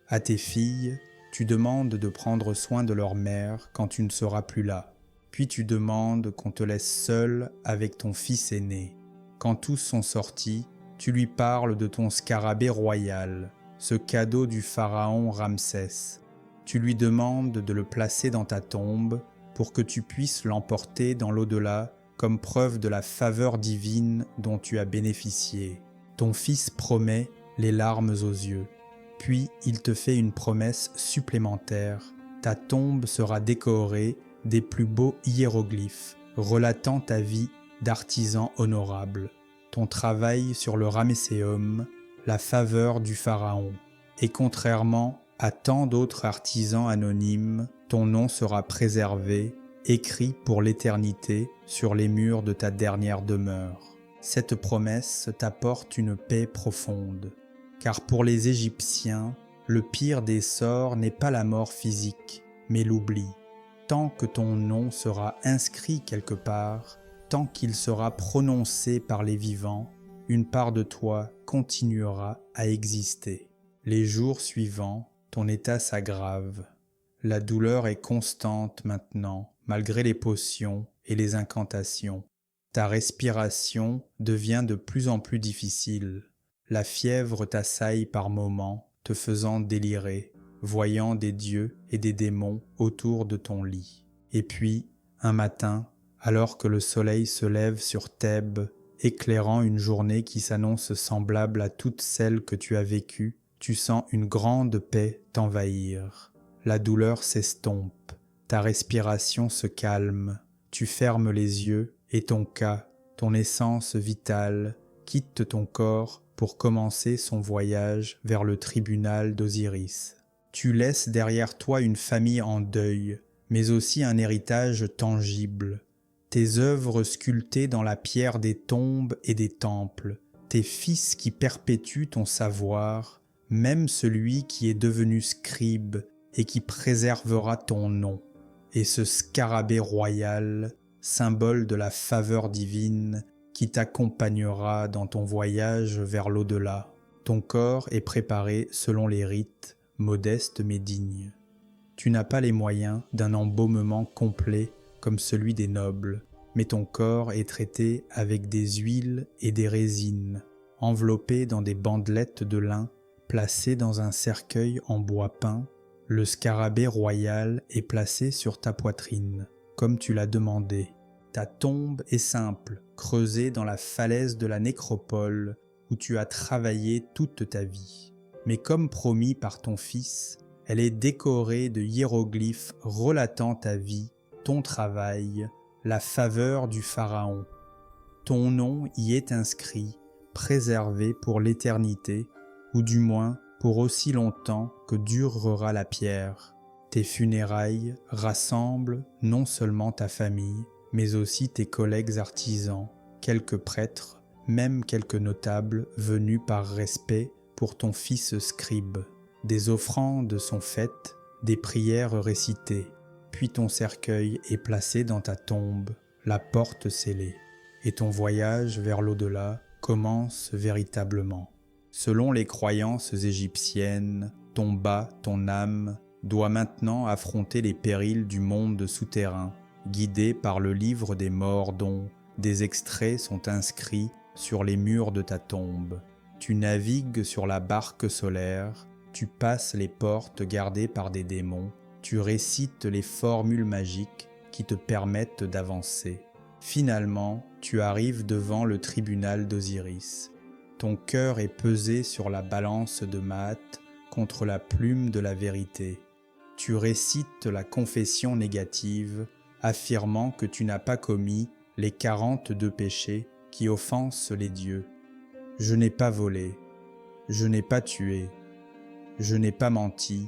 À tes filles, tu demandes de prendre soin de leur mère quand tu ne seras plus là. Puis tu demandes qu'on te laisse seul avec ton fils aîné. Quand tous sont sortis, tu lui parles de ton scarabée royal, ce cadeau du pharaon Ramsès. Tu lui demandes de le placer dans ta tombe pour que tu puisses l'emporter dans l'au-delà comme preuve de la faveur divine dont tu as bénéficié. Ton fils promet, les larmes aux yeux. Puis il te fait une promesse supplémentaire. Ta tombe sera décorée des plus beaux hiéroglyphes, relatant ta vie d'artisan honorable, ton travail sur le Ramesséum, la faveur du pharaon. Et contrairement à tant d'autres artisans anonymes, ton nom sera préservé, écrit pour l'éternité sur les murs de ta dernière demeure. Cette promesse t'apporte une paix profonde, car pour les Égyptiens, le pire des sorts n'est pas la mort physique, mais l'oubli. Tant que ton nom sera inscrit quelque part, tant qu'il sera prononcé par les vivants, une part de toi continuera à exister. Les jours suivants, ton état s'aggrave. La douleur est constante maintenant, malgré les potions et les incantations. Ta respiration devient de plus en plus difficile. La fièvre t'assaille par moments, te faisant délirer, voyant des dieux et des démons autour de ton lit. Et puis, un matin, alors que le soleil se lève sur Thèbes, éclairant une journée qui s'annonce semblable à toutes celles que tu as vécues, tu sens une grande paix t'envahir. La douleur s'estompe, ta respiration se calme, tu fermes les yeux et ton cas, ton essence vitale, quitte ton corps pour commencer son voyage vers le tribunal d'Osiris. Tu laisses derrière toi une famille en deuil, mais aussi un héritage tangible. Tes œuvres sculptées dans la pierre des tombes et des temples, tes fils qui perpétuent ton savoir, même celui qui est devenu scribe et qui préservera ton nom, et ce scarabée royal, symbole de la faveur divine, qui t'accompagnera dans ton voyage vers l'au-delà. Ton corps est préparé selon les rites, modestes mais dignes. Tu n'as pas les moyens d'un embaumement complet comme celui des nobles, mais ton corps est traité avec des huiles et des résines, enveloppé dans des bandelettes de lin, placé dans un cercueil en bois peint. Le scarabée royal est placé sur ta poitrine, comme tu l'as demandé. Ta tombe est simple, creusée dans la falaise de la nécropole où tu as travaillé toute ta vie. Mais comme promis par ton fils, elle est décorée de hiéroglyphes relatant ta vie, ton travail, la faveur du pharaon. Ton nom y est inscrit, préservé pour l'éternité, ou du moins pour aussi longtemps que durera la pierre. Tes funérailles rassemblent non seulement ta famille, mais aussi tes collègues artisans, quelques prêtres, même quelques notables venus par respect pour ton fils scribe. Des offrandes sont faites, des prières récitées, puis ton cercueil est placé dans ta tombe, la porte scellée, et ton voyage vers l'au-delà commence véritablement. Selon les croyances égyptiennes, ton bas, ton âme, doit maintenant affronter les périls du monde souterrain, guidé par le livre des morts dont des extraits sont inscrits sur les murs de ta tombe. Tu navigues sur la barque solaire, tu passes les portes gardées par des démons, tu récites les formules magiques qui te permettent d'avancer. Finalement, tu arrives devant le tribunal d'Osiris. Ton cœur est pesé sur la balance de Maat contre la plume de la vérité. Tu récites la confession négative, affirmant que tu n'as pas commis les 42 péchés qui offensent les dieux. Je n'ai pas volé, je n'ai pas tué, je n'ai pas menti,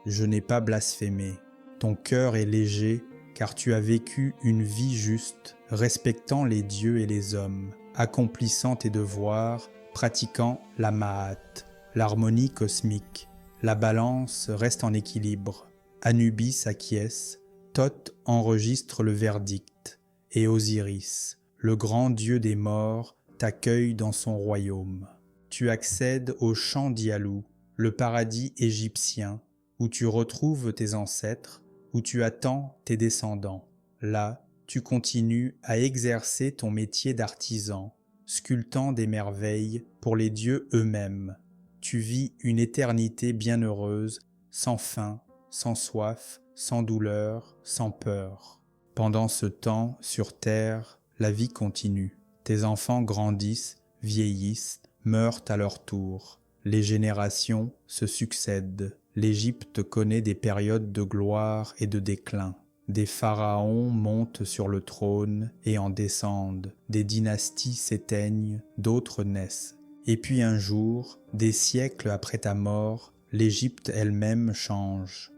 je n'ai pas blasphémé. Ton cœur est léger car tu as vécu une vie juste, respectant les dieux et les hommes, accomplissant tes devoirs, pratiquant la Ma'at, l'harmonie cosmique. La balance reste en équilibre. Anubis acquiesce, Thoth enregistre le verdict, et Osiris, le grand dieu des morts, t'accueille dans son royaume. Tu accèdes au champ d'Ialou, le paradis égyptien, où tu retrouves tes ancêtres, où tu attends tes descendants. Là, tu continues à exercer ton métier d'artisan, sculptant des merveilles pour les dieux eux-mêmes. Tu vis une éternité bienheureuse, sans faim, sans soif, sans douleur, sans peur. Pendant ce temps, sur terre, la vie continue. Tes enfants grandissent, vieillissent, meurent à leur tour. Les générations se succèdent. L'Égypte connaît des périodes de gloire et de déclin. Des pharaons montent sur le trône et en descendent. Des dynasties s'éteignent, d'autres naissent. Et puis un jour, des siècles après ta mort, l'Égypte elle-même change.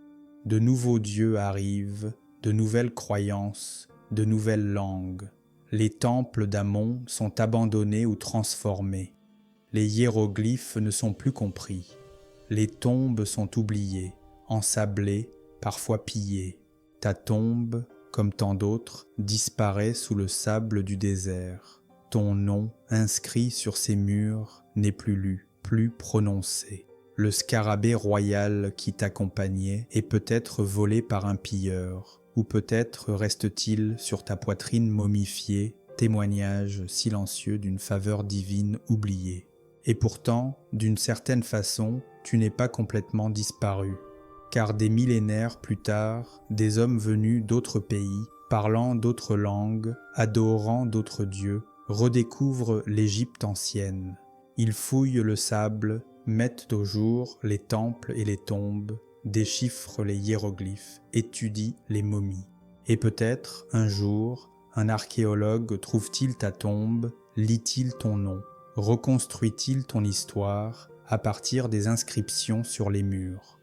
De nouveaux dieux arrivent, de nouvelles croyances, de nouvelles langues. Les temples d'Amon sont abandonnés ou transformés. Les hiéroglyphes ne sont plus compris. Les tombes sont oubliées, ensablées, parfois pillées. Ta tombe, comme tant d'autres, disparaît sous le sable du désert. Ton nom, inscrit sur ces murs, n'est plus lu, plus prononcé. Le scarabée royal qui t'accompagnait est peut-être volé par un pilleur, ou peut-être reste-t-il sur ta poitrine momifiée, témoignage silencieux d'une faveur divine oubliée. Et pourtant, d'une certaine façon, tu n'es pas complètement disparu, car des millénaires plus tard, des hommes venus d'autres pays, parlant d'autres langues, adorant d'autres dieux, redécouvrent l'Égypte ancienne. Ils fouillent le sable, mettent au jour les temples et les tombes, déchiffrent les hiéroglyphes, étudient les momies. Et peut-être, un jour, un archéologue trouve-t-il ta tombe, lit-il ton nom, reconstruit-il ton histoire à partir des inscriptions sur les murs.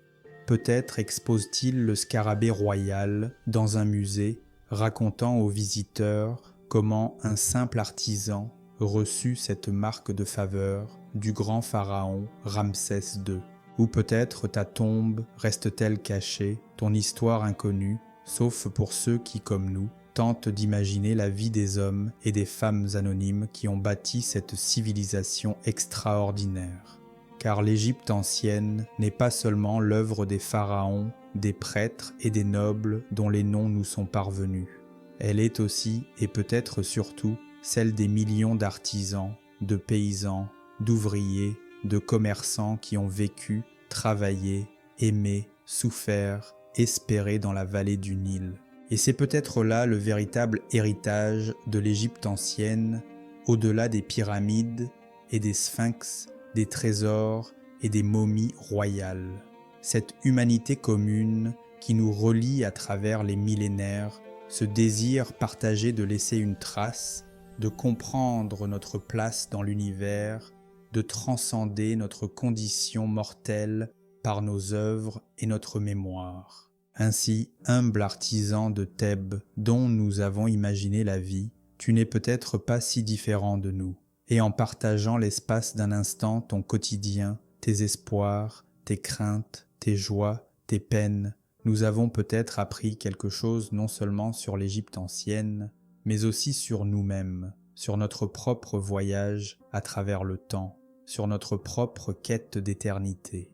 Peut-être expose-t-il le scarabée royal dans un musée, racontant aux visiteurs comment un simple artisan reçut cette marque de faveur du grand pharaon Ramsès II. Ou peut-être ta tombe reste-t-elle cachée, ton histoire inconnue, sauf pour ceux qui, comme nous, tentent d'imaginer la vie des hommes et des femmes anonymes qui ont bâti cette civilisation extraordinaire. Car l'Égypte ancienne n'est pas seulement l'œuvre des pharaons, des prêtres et des nobles dont les noms nous sont parvenus. Elle est aussi, et peut-être surtout, celle des millions d'artisans, de paysans, d'ouvriers, de commerçants qui ont vécu, travaillé, aimé, souffert, espéré dans la vallée du Nil. Et c'est peut-être là le véritable héritage de l'Égypte ancienne, au-delà des pyramides et des sphinx, des trésors et des momies royales. Cette humanité commune qui nous relie à travers les millénaires, ce désir partagé de laisser une trace, de comprendre notre place dans l'univers, de transcender notre condition mortelle par nos œuvres et notre mémoire. Ainsi, humble artisan de Thèbes dont nous avons imaginé la vie, tu n'es peut-être pas si différent de nous. Et en partageant l'espace d'un instant ton quotidien, tes espoirs, tes craintes, tes joies, tes peines, nous avons peut-être appris quelque chose non seulement sur l'Égypte ancienne, mais aussi sur nous-mêmes, sur notre propre voyage à travers le temps, sur notre propre quête d'éternité.